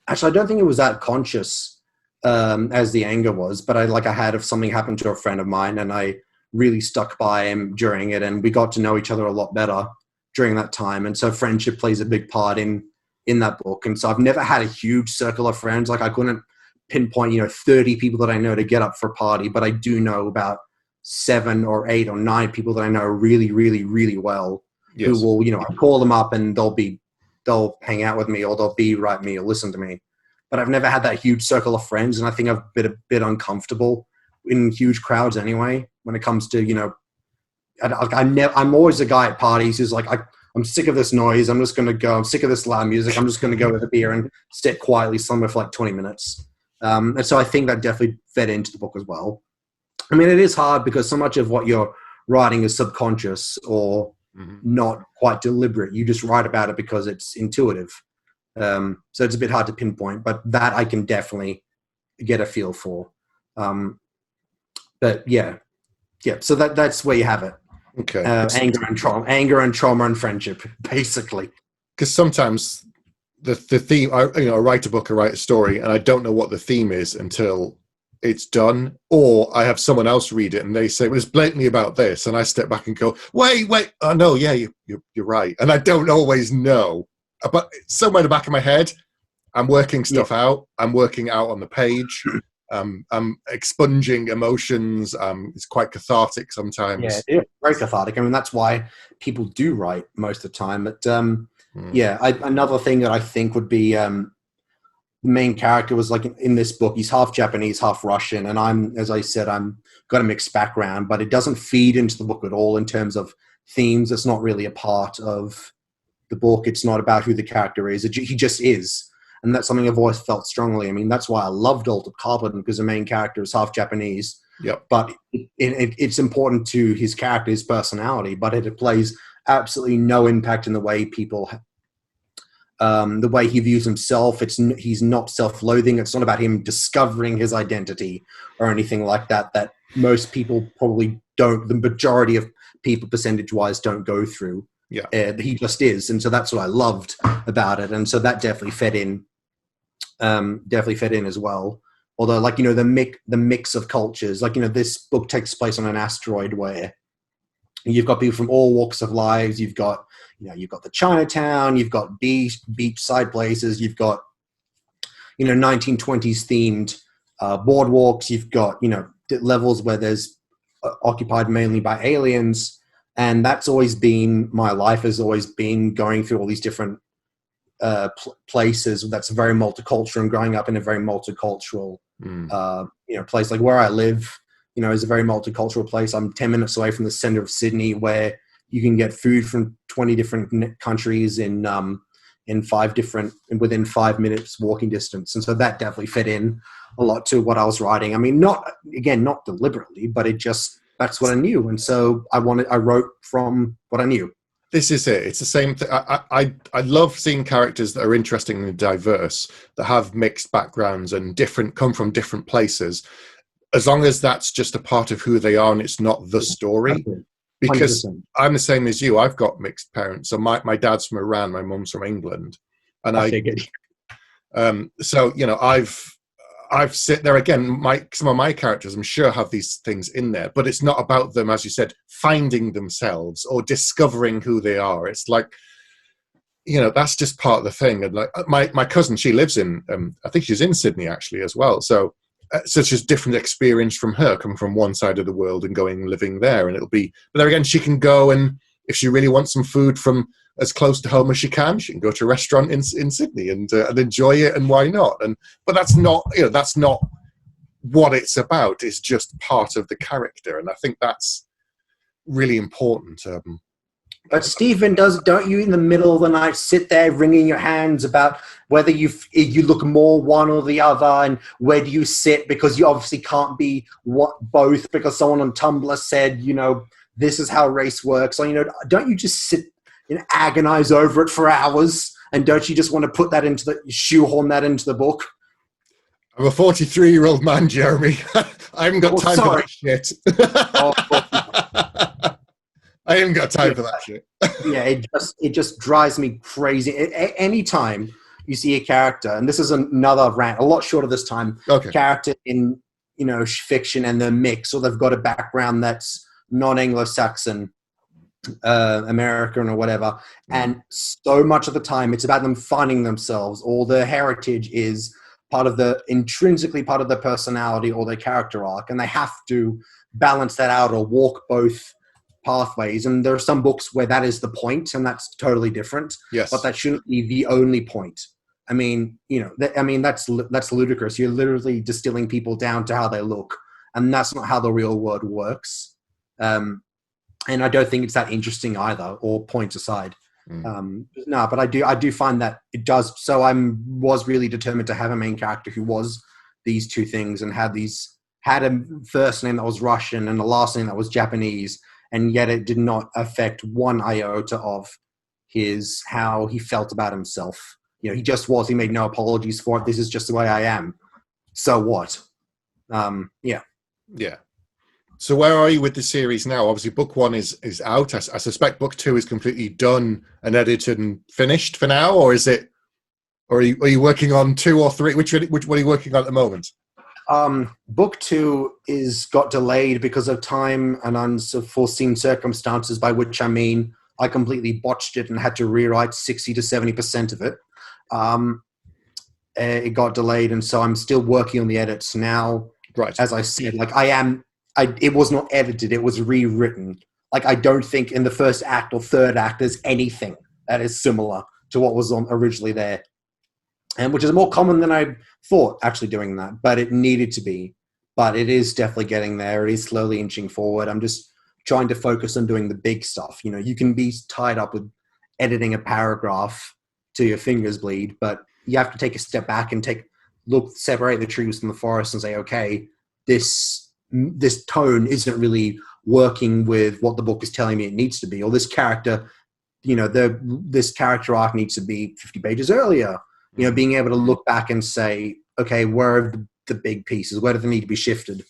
Actually, I don't think it was that conscious as the anger was, but I had, if something happened to a friend of mine, and I really stuck by him during it, and we got to know each other a lot better during that time. And so friendship plays a big part in that book. And so I've never had a huge circle of friends. Like, I couldn't pinpoint 30 people that I know to get up for a party, but I do know about 7 or 8 or 9 people that I know really, really, really well. Yes. Who will, I call them up, and they'll hang out with me, or they'll be right me or listen to me. But I've never had that huge circle of friends, and I think I've been a bit uncomfortable in huge crowds anyway. When it comes to I'm always a guy at parties who's like, I'm sick of this noise. I'm just going to go. I'm sick of this loud music. I'm just going to go with a beer and sit quietly somewhere for like 20 minutes. And so I think that definitely fed into the book as well. I mean, it is hard because so much of what you're writing is subconscious or not quite deliberate. You just write about it because it's intuitive. So it's a bit hard to pinpoint, but that I can definitely get a feel for. But yeah. So that's where you have it. Okay. Anger and trauma and friendship, basically. Because sometimes the theme, I write a book, I write a story, and I don't know what the theme is until it's done, or I have someone else read it and they say, well, it's blatantly about this, and I step back and go, wait, oh no, yeah, you're right, and I don't always know, but somewhere in the back of my head, I'm working stuff out. I'm working out on the page. I'm expunging emotions. It's quite cathartic sometimes. Yeah, very cathartic. I mean, that's why people do write most of the time. But another thing that I think would be the main character was like in this book, he's half Japanese, half Russian, and as I said, I'm got a mixed background, but it doesn't feed into the book at all in terms of themes. It's not really a part of the book. It's not about who the character is. He just is. And that's something I've always felt strongly. I mean, that's why I loved Altered Carbon, because the main character is half Japanese. Yep. But it's important to his character, his personality, but it plays absolutely no impact in the way people, the way he views himself. He's not self-loathing. It's not about him discovering his identity or anything like that, that most people probably don't, the majority of people percentage-wise don't go through. Yeah. He just is. And so that's what I loved about it. And so that definitely fed in as well. Although, like, the mix of cultures, like, this book takes place on an asteroid where you've got people from all walks of lives. You've got the Chinatown, you've got beachside places, you've got, 1920s themed boardwalks. You've got, levels where there's occupied mainly by aliens. And that's always been, my life has always been going through all these different places that's very multicultural, and growing up in a very multicultural place. Like where I live, is a very multicultural place. I'm 10 minutes away from the center of Sydney, where you can get food from 20 different countries within 5 minutes walking distance. And so that definitely fit in a lot to what I was writing. I mean, not deliberately, but that's what I knew. And so I wrote from what I knew. This is it. It's the same thing. I love seeing characters that are interesting and diverse, that have mixed backgrounds and come from different places, as long as that's just a part of who they are and it's not the story. 100%. Because I'm the same as you. I've got mixed parents. So my dad's from Iran, my mum's from England, and I've sit there again. Some of my characters, I'm sure, have these things in there, but it's not about them, as you said, finding themselves or discovering who they are. It's like, that's just part of the thing. And like my cousin, she lives in, I think she's in Sydney actually as well. So such as different experience from her, coming from one side of the world and living there, and but there again, she can go, and if she really wants some food from as close to home as she can go to a restaurant in Sydney and enjoy it, and why not? But that's not what it's about. It's just part of the character, and I think that's really important. But Stephen, don't you in the middle of the night sit there wringing your hands about whether you look more one or the other, and where do you sit, because you obviously can't be both, because someone on Tumblr said, this is how race works. So, don't you just sit and agonize over it for hours? And don't you just want to shoehorn that into the book? I'm a 43-year-old man, Jeremy. I haven't got time for that shit. I haven't got time for that shit. Yeah, it just drives me crazy. Anytime you see a character, and this is another rant, a lot shorter this time, character in fiction, and they're mixed, or they've got a background that's non-Anglo-Saxon, American or whatever, and so much of the time it's about them finding themselves, or their heritage is intrinsically part of their personality or their character arc, and they have to balance that out or walk both pathways. And there are some books where that is the point, and that's totally different. Yes, but that shouldn't be the only point. I mean, that's ludicrous. You're literally distilling people down to how they look, and that's not how the real world works. And I don't think it's that interesting either, or points aside. No, but I do find that it does. So I was really determined to have a main character who was these two things, and had a first name that was Russian and a last name that was Japanese, and yet it did not affect one iota of how he felt about himself. He just was. He made no apologies for it. This is just the way I am. So what? Yeah. So where are you with the series now? Obviously, book 1 is out. I suspect book 2 is completely done and edited and finished for now, or is it? Or are you working on 2 or 3? Which what are you working on at the moment? Book 2 got delayed because of time and unforeseen circumstances, by which I mean I completely botched it and had to rewrite 60 to 70% of it. It got delayed, and so I'm still working on the edits now. Right. As I said, it was not edited, it was rewritten. I don't think in the first act or third act there's anything that is similar to what was originally there. And which is more common than I thought, actually, doing that. But it needed to be. But it is definitely getting there. It is slowly inching forward. I'm just trying to focus on doing the big stuff. You can be tied up with editing a paragraph till your fingers bleed, but you have to take a step back and separate the trees from the forest and say, okay, this tone isn't really working with what the book is telling me it needs to be, or this character, this character arc needs to be 50 pages earlier. Being able to look back and say, okay, where are the big pieces? Where do they need to be shifted?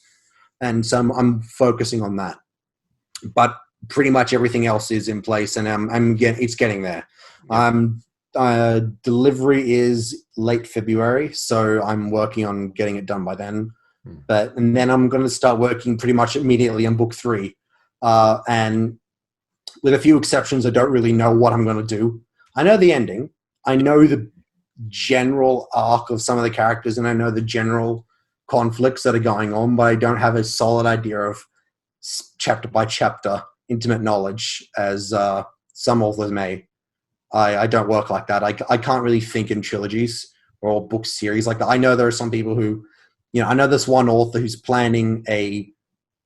And so I'm focusing on that. But pretty much everything else is in place, and it's getting there. Delivery is late February, so I'm working on getting it done by then. And then I'm going to start working pretty much immediately on book 3. And with a few exceptions, I don't really know what I'm going to do. I know the ending. I know the general arc of some of the characters, and I know the general conflicts that are going on, but I don't have a solid idea of chapter by chapter intimate knowledge as some authors may. I don't work like that. I can't really think in trilogies or book series like that. I know there are some people who, I know this one author who's planning a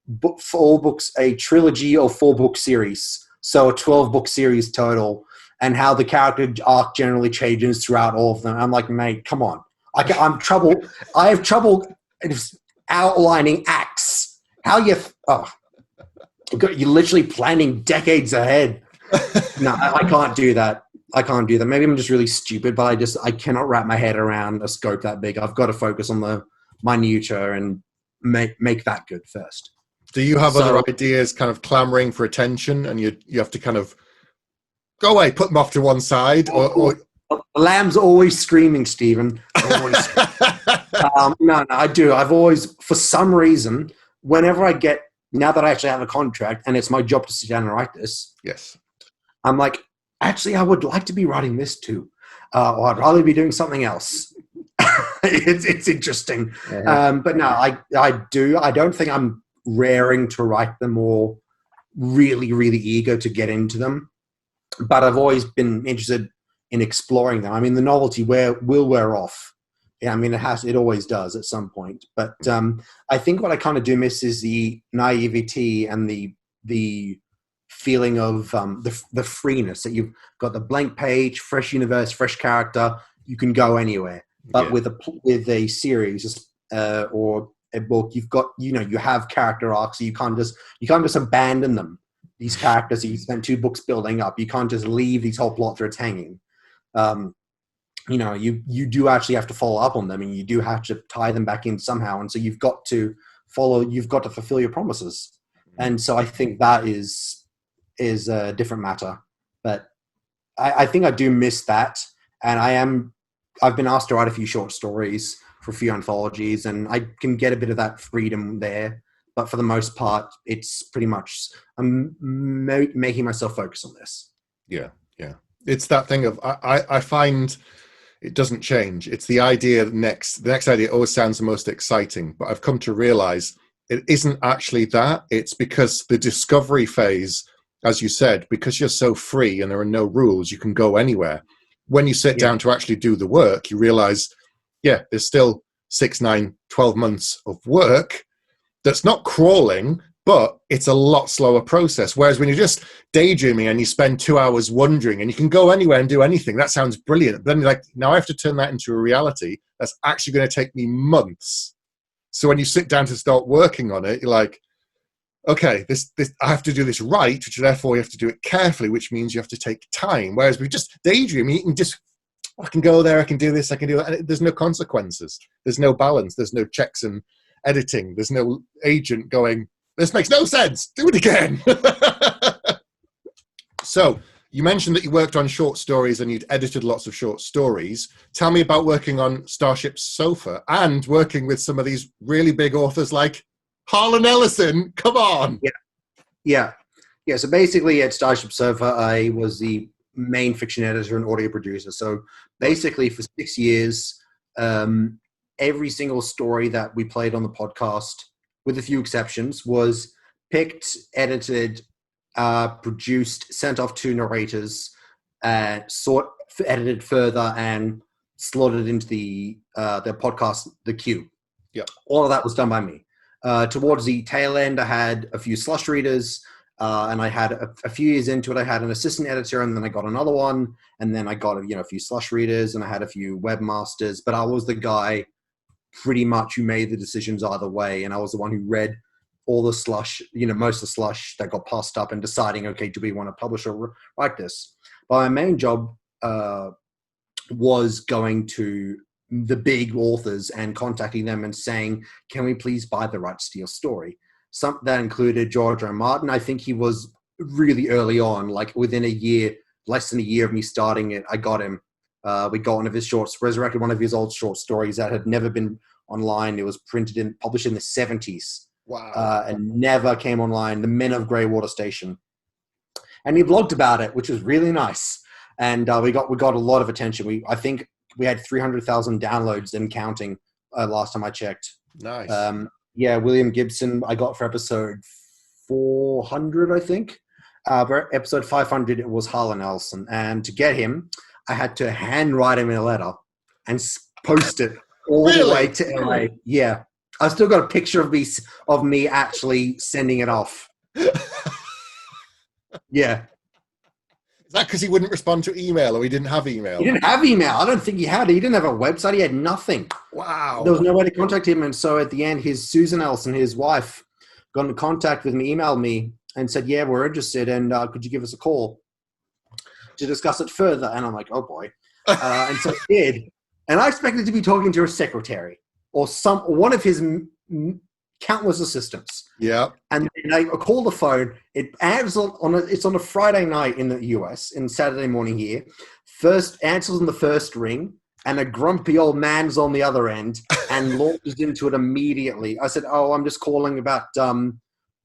book, 4 books, a trilogy or 4-book series. So a 12-book series total, and how the character arc generally changes throughout all of them. I'm like, mate, come on. I have trouble outlining acts. How you're literally planning decades ahead. No, I can't do that. Maybe I'm just really stupid, but I cannot wrap my head around a scope that big. I've got to focus on the minutia and make that good first. Do you have other ideas kind of clamoring for attention, and you have to kind of go away, put them off to one side? Or the lamb's always screaming, Stephen. Always screaming. No, I do. I've always, for some reason, whenever now that I actually have a contract and it's my job to sit down and write this, yes, I'm like, actually, I would like to be writing this too, or I'd rather be doing something else. It's interesting. But no, I do. I don't think I'm raring to write them or really, really eager to get into them. But I've always been interested in exploring them. I mean, the novelty will wear off. Yeah, I mean, it always does at some point. But I think what I kind of do miss is the naivety and the feeling of the freeness, that you've got the blank page, fresh universe, fresh character. You can go anywhere. But with a series or a book, you've got, you have character arcs. So you can't just abandon them. These characters that you spent 2 books building up, you can't just leave these whole plot threads hanging. You do actually have to follow up on them, and you do have to tie them back in somehow. And so you've got to fulfill your promises. And so I think that is a different matter. But I think I do miss that. And I've been asked to write a few short stories for a few anthologies, and I can get a bit of that freedom there. But for the most part, it's pretty much I'm making myself focus on this. Yeah. It's that thing of I find it doesn't change. It's the idea the next idea always sounds the most exciting, but I've come to realize it isn't actually that. It's because the discovery phase, as you said, because you're so free and there are no rules, you can go anywhere. When you sit down to actually do the work, you realize, there's still 6, 9, 12 months of work that's not crawling, but it's a lot slower process. Whereas when you're just daydreaming and you spend 2 hours wondering and you can go anywhere and do anything, that sounds brilliant. But then you're like, now I have to turn that into a reality that's actually going to take me months. So when you sit down to start working on it, you're like, okay, this I have to do this right, which therefore you have to do it carefully, which means you have to take time. Whereas we just daydream, you can just, I can go there, I can do this, I can do that. And there's no consequences. There's no balance. There's no checks and editing. There's no agent going, this makes no sense. Do it again. So you mentioned that you worked on short stories and you'd edited lots of short stories. Tell me about working on Starship Sofa and working with some of these really big authors like Harlan Ellison. Come on. Yeah. So basically at Starship Sofa, I was the main fiction editor and audio producer. So basically for 6 years, every single story that we played on the podcast, with a few exceptions, was picked, edited, produced, sent off to narrators, edited further, and slotted into the podcast, the queue. Yeah, all of that was done by me. Towards the tail end, I had a few slush readers, and I had a few years into it, I had an assistant editor, and then I got another one, and then I got a few slush readers, and I had a few webmasters. But I was the guy pretty much who made the decisions either way, and I was the one who read all the slush, most of the slush that got passed up, and deciding, okay, do we want to publish or write this? But my main job was going to the big authors and contacting them and saying, can we please buy the rights to your story? That included George R. R. Martin. I think he was really early on, like within a year, less than a year of me starting it, I got him. We got one of his resurrected one of his old short stories that had never been online. It was published in the 70s. Wow. And never came online, The Men of Greywater Station. And he blogged about it, which was really nice. And we got a lot of attention. I think we had 300,000 downloads and counting last time I checked. Nice. William Gibson I got for episode 400, I think. For episode 500, it was Harlan Ellison. And to get him, I had to handwrite him a letter and post it all the way to LA. Yeah. I still got a picture of me actually sending it off. Yeah. Is that because he wouldn't respond to email, or he didn't have email? He didn't have email. I don't think he had. He didn't have a website. He had nothing. Wow. There was no way to contact him. And so at the end, Susan Ellison, his wife, got in contact with me, emailed me, and said, yeah, we're interested, and could you give us a call to discuss it further? And I'm like, oh, boy. And so he did. And I expected to be talking to a secretary or one of his countless assistants. Yeah. And I call the phone. It's on a Friday night in the US, and Saturday morning here. First answers on the first ring, and a grumpy old man's on the other end, and launches into it immediately. I said, "Oh, I'm just calling about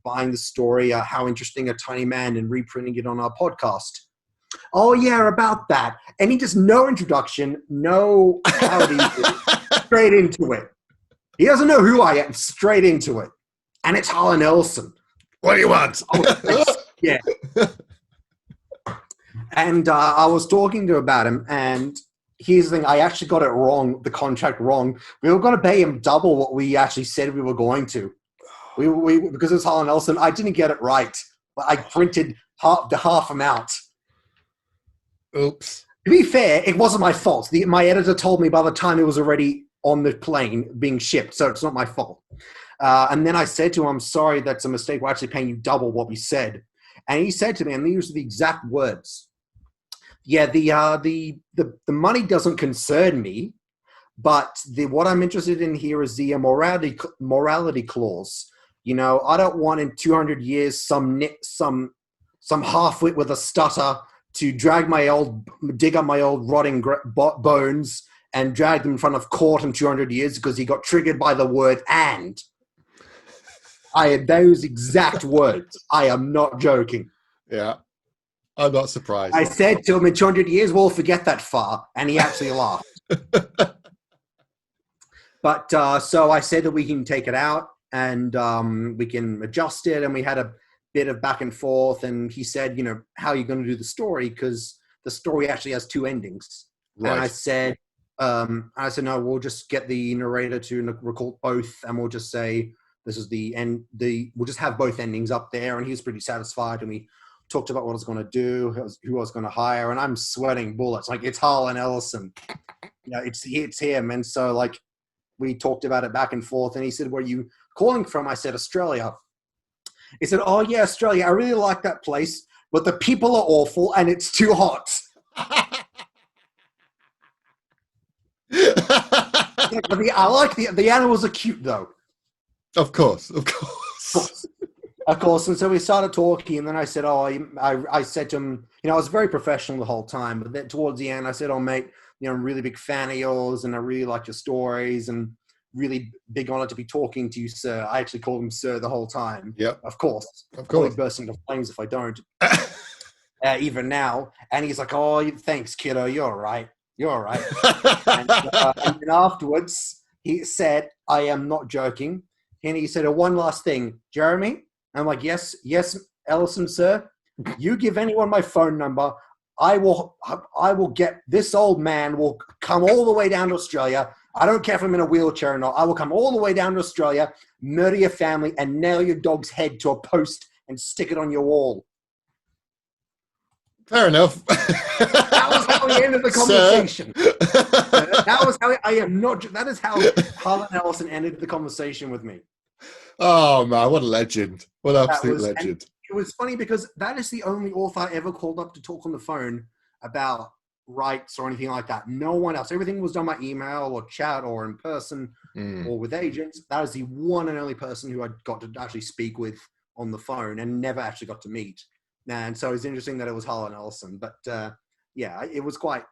buying the story. How interesting, a tiny man, and reprinting it on our podcast." Oh yeah, about that. And he just no introduction, no howdy, straight into it. He doesn't know who I am. Straight into it. And it's Harlan Ellison. What do you want? Yeah. And I was talking to him about him, and here's the thing. I actually got it wrong, the contract wrong. We were going to pay him double what we actually said we were going to. Because it's Harlan Ellison, I didn't get it right. But I printed the half amount. Oops. To be fair, it wasn't my fault. My editor told me by the time it was already on the plane being shipped, so it's not my fault. And then I said to him, I'm sorry, that's a mistake. We're actually paying you double what we said. And he said to me, and these are the exact words, yeah, the money doesn't concern me, but what I'm interested in here is the morality clause. You know, I don't want in 200 years some half-wit with a stutter to dig up my old rotting bones and drag them in front of court in 200 years because he got triggered by the word "and." I had those exact words. I am not joking. Yeah. I'm not surprised. I said to him, in 200 years, we'll forget that far. And he actually laughed. But so I said that we can take it out and we can adjust it. And we had a bit of back and forth. And he said, you know, how are you going to do the story? Because the story actually has two endings. Right. And I said, no, we'll just get the narrator to record both. And we'll just say, this is the end. We'll just have both endings up there. And he was pretty satisfied. And we talked about what I was going to do, who I was going to hire. And I'm sweating bullets. Like, it's Harlan Ellison. You know, it's him. And so, like, we talked about it back and forth. And he said, where are you calling from? I said, Australia. He said, oh, yeah, Australia. I really like that place. But the people are awful and it's too hot. I like the animals are cute, though. Of course. Of course. And so we started talking, and then I said, I said to him, you know, I was very professional the whole time, but then towards the end, I said, oh, mate, you know, I'm a really big fan of yours, and I really like your stories, and really big honor to be talking to you, sir. I actually called him sir the whole time. Yeah. Of course. I'll be bursting into flames if I don't. Even now. And he's like, oh, thanks, kiddo. You're all right. And then afterwards, he said, I am not joking. And he said, one last thing, Jeremy. I'm like, yes, Ellison, sir. You give anyone my phone number, I will get this old man will come all the way down to Australia. I don't care if I'm in a wheelchair or not. I will come all the way down to Australia, murder your family, and nail your dog's head to a post and stick it on your wall. Fair enough. That was how he ended the conversation. That was how that is how Harlan Ellison ended the conversation with me. Oh man, what a legend. What an absolute legend. It was funny because that is the only author I ever called up to talk on the phone about rights or anything like that. No one else. Everything was done by email or chat or in person or with agents. That is the one and only person who I got to actually speak with on the phone and never actually got to meet. And so it's interesting that it was Harlan Ellison, but yeah, it was quite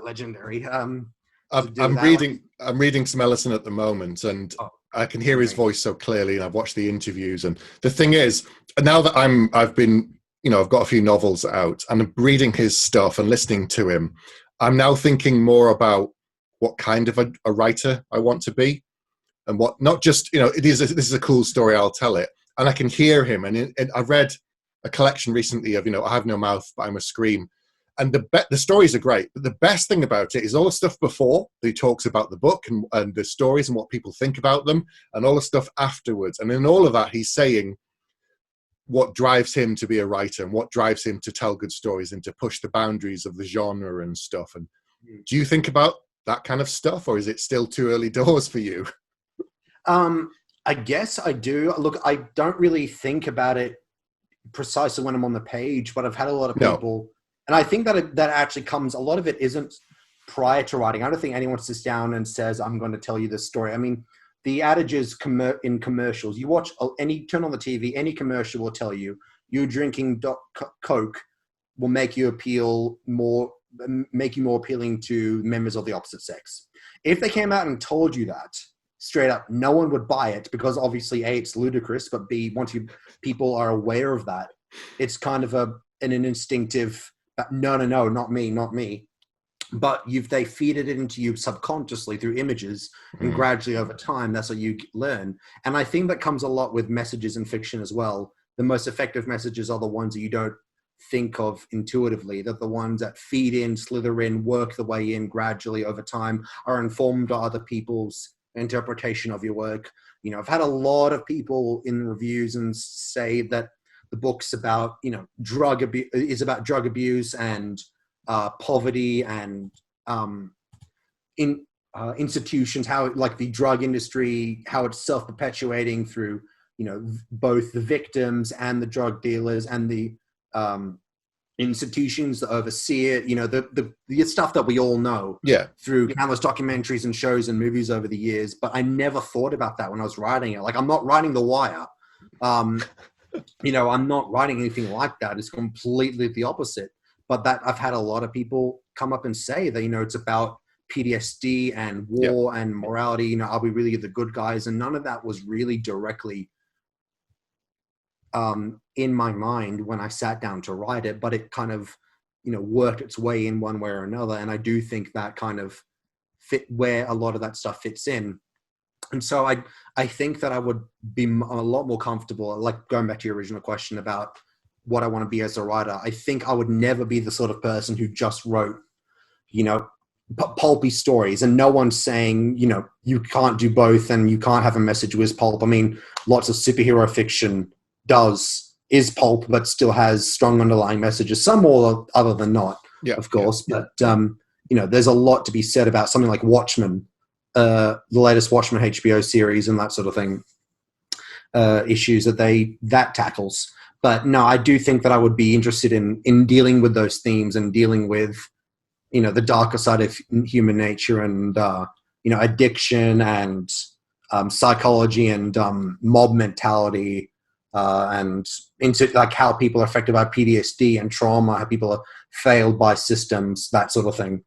legendary. I'm reading some Ellison at the moment, and I can hear his voice so clearly, and I've watched the interviews. And the thing is, now that I've got a few novels out, and I'm reading his stuff and listening to him, I'm now thinking more about what kind of a writer I want to be, and what, not just, this is a cool story, I'll tell it. And I can hear him, and I read a collection recently of, I have no mouth, but I must scream. And the stories are great, but the best thing about it is all the stuff before. He talks about the book and the stories and what people think about them, and all the stuff afterwards. And in all of that, he's saying what drives him to be a writer and what drives him to tell good stories and to push the boundaries of the genre and stuff. And do you think about that kind of stuff, or is it still too early doors for you? I guess I do. Look, I don't really think about it precisely when I'm on the page, but I've had a lot of people... And I think that that actually comes, a lot of it isn't prior to writing. I don't think anyone sits down and says, I'm going to tell you this story. I mean, the adages in commercials, you watch turn on the TV, any commercial will tell you, you drinking Coke will make you more appealing to members of the opposite sex. If they came out and told you that straight up, no one would buy it because obviously A, it's ludicrous, but B, once people are aware of that, it's kind of an instinctive... No, not me. But they feed it into you subconsciously through images, and gradually over time, that's what you learn. And I think that comes a lot with messages in fiction as well. The most effective messages are the ones that you don't think of intuitively. They're the ones that feed in, slither in, work the way in gradually over time, are informed by other people's interpretation of your work. I've had a lot of people in reviews and say that the book's about, drug abuse and poverty and institutions, how like the drug industry, how it's self-perpetuating through, both the victims and the drug dealers and the institutions that oversee it, the stuff that we all know through countless documentaries and shows and movies over the years. But I never thought about that when I was writing it. Like, I'm not writing The Wire. I'm not writing anything like that. It's completely the opposite. But that I've had a lot of people come up and say that, it's about PTSD and war and morality. Are we really the good guys? And none of that was really directly in my mind when I sat down to write it, but it kind of, worked its way in one way or another. And I do think that kind of fit where a lot of that stuff fits in. And so I think that I would be a lot more comfortable, like going back to your original question about what I want to be as a writer. I think I would never be the sort of person who just wrote, pulpy stories, and no one's saying, you can't do both and you can't have a message with pulp. I mean, lots of superhero fiction is pulp, but still has strong underlying messages, some more other than not, of course. But, there's a lot to be said about something like Watchmen, the latest Watchmen HBO series and that sort of thing, issues that tackles. But no, I do think that I would be interested in dealing with those themes and dealing with, the darker side of human nature and, addiction and psychology and mob mentality, and into like how people are affected by PTSD and trauma, how people are failed by systems, that sort of thing.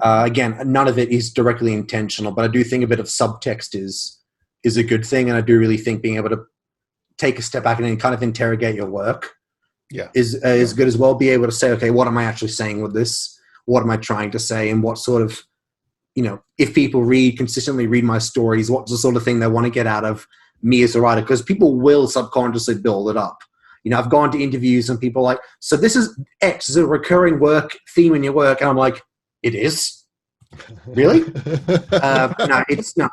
Again, none of it is directly intentional, but I do think a bit of subtext is a good thing. And I do really think being able to take a step back and then kind of interrogate your work is good as well. Be able to say, okay, what am I actually saying with this? What am I trying to say? And what sort of, if people consistently read my stories, what's the sort of thing they want to get out of me as a writer? Because people will subconsciously build it up. I've gone to interviews and people are like, so this is X, is it a recurring theme in your work? And I'm like, it is? Really? No, it's not.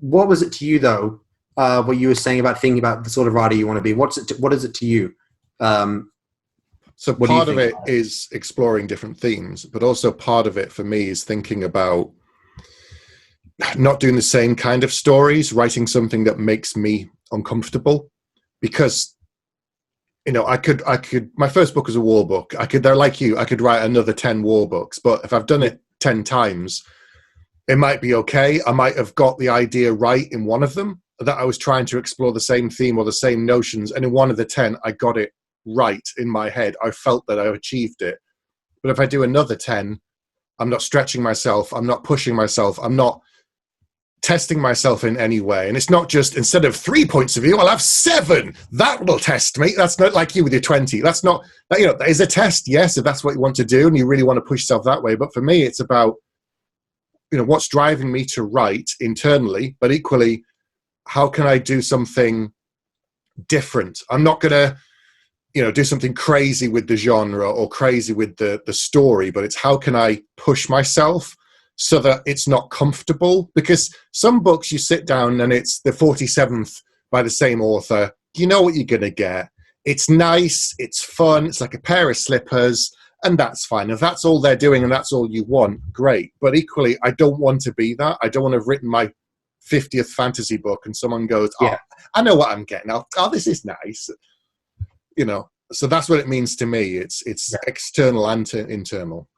What was it to you though? What you were saying about thinking about the sort of writer you want to be? What is it to you? So part of it is exploring different themes, but also part of it for me is thinking about not doing the same kind of stories, writing something that makes me uncomfortable. Because, I could, my first book was a war book. They're like you, I could write another 10 war books, but if I've done it 10 times, it might be okay. I might have got the idea right in one of them, that I was trying to explore the same theme or the same notions. And in one of the 10, I got it right in my head. I felt that I achieved it. But if I do another 10, I'm not stretching myself. I'm not pushing myself. I'm not testing myself in any way. And it's not just, instead of 3 points of view, I'll have 7. That will test me. That's not like you with your 20. That's not, that is a test. Yes, if that's what you want to do and you really want to push yourself that way. But for me, it's about, what's driving me to write internally, but equally, how can I do something different. I'm not going to, do something crazy with the genre or crazy with the story, but it's how can I push myself so that it's not comfortable? Because some books you sit down and it's the 47th by the same author. You know what you're going to get. It's nice, it's fun, it's like a pair of slippers, and that's fine. If that's all they're doing and that's all you want, great. But equally, I don't want to be that. I don't want to have written my 50th fantasy book and someone goes, I know what I'm getting. This is nice. So that's what it means to me. It's external and internal.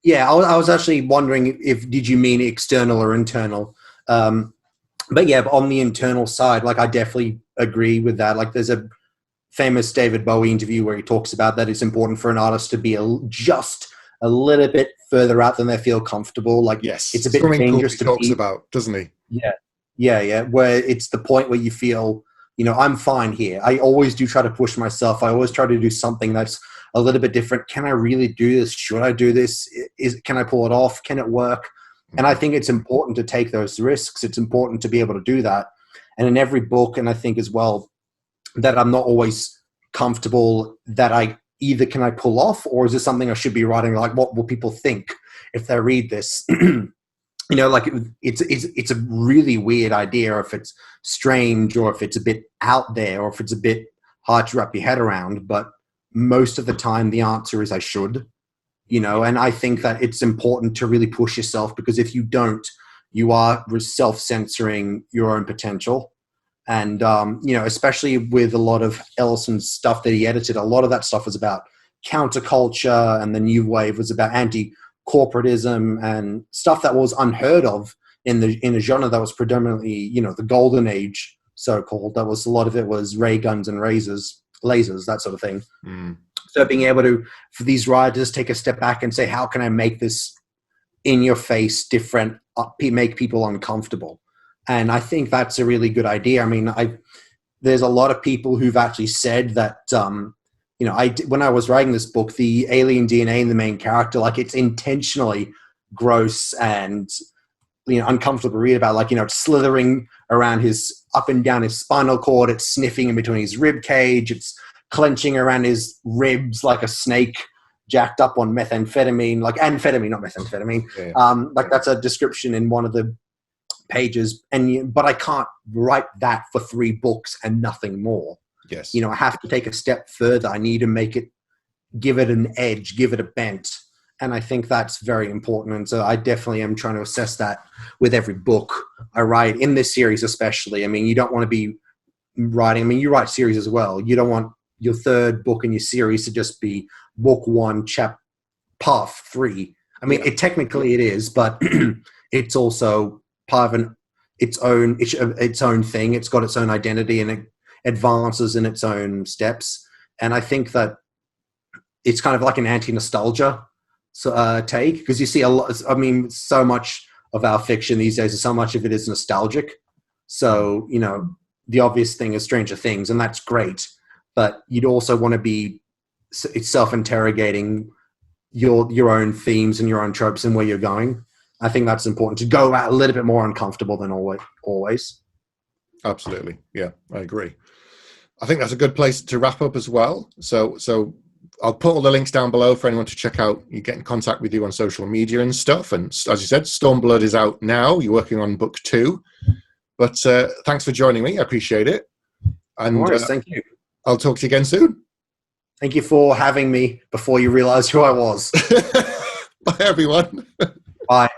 Yeah, I was actually wondering did you mean external or internal? But yeah, on the internal side, like I definitely agree with that. Like there's a famous David Bowie interview where he talks about that it's important for an artist to be just a little bit further out than they feel comfortable. Like yes, it's a bit dangerous to talks about, doesn't he? Yeah. Where it's the point where you feel, I'm fine here. I always do try to push myself. I always try to do something that's a little bit different. Can I really do this? Should I do this? Can I pull it off? Can it work? And I think it's important to take those risks. It's important to be able to do that. And in every book, and I think as well, that I'm not always comfortable that can I pull off, or is this something I should be writing? Like, what will people think if they read this? Like it's a really weird idea, if it's strange, or if it's a bit out there, or if it's a bit hard to wrap your head around. But most of the time, the answer is I should. And I think that it's important to really push yourself, because if you don't, you are self-censoring your own potential. And, especially with a lot of Ellison's stuff that he edited, a lot of that stuff was about counterculture, and the new wave was about anti-corporatism and stuff that was unheard of in a genre that was predominantly, the golden age, so-called. That was, a lot of it was ray guns and lasers, that sort of thing. So being able to, for these writers, take a step back and say, how can I make this in your face different, make people uncomfortable? And I think that's a really good idea. I mean, there's a lot of people who've actually said that, when I was writing this book, the alien DNA in the main character, like it's intentionally gross and, uncomfortable to read about, like, it's slithering around up and down his spinal cord. It's sniffing in between his rib cage. It's clenching around his ribs like a snake jacked up on methamphetamine, like amphetamine, not methamphetamine. Yeah. Like that's a description in one of the pages. But I can't write that for 3 books and nothing more. Yes. I have to take a step further. I need to give it an edge, give it a bent. And I think that's very important. And so I definitely am trying to assess that with every book I write, in this series especially. I mean, you don't want to be writing, you write series as well. You don't want your 3rd book in your series to just be book 1, part 3. I mean, technically it is, but it's also part of its own thing. It's got its own identity, and it advances in its own steps. And I think that it's kind of like an anti-nostalgia take, because you see a lot. I mean, so much of our fiction these days, so much of it is nostalgic. So the obvious thing is Stranger Things, and that's great. But you'd also want to be self-interrogating your own themes and your own tropes and where you're going. I think that's important, to go out a little bit more uncomfortable than always. Absolutely. Yeah, I agree. I think that's a good place to wrap up as well. So I'll put all the links down below for anyone to check out. You get in contact with you on social media and stuff. And as you said, Stormblood is out now. You're working on book 2. But thanks for joining me. I appreciate it. And no worries, thank you. I'll talk to you again soon. Thank you for having me before you realized who I was. Bye, everyone. Bye.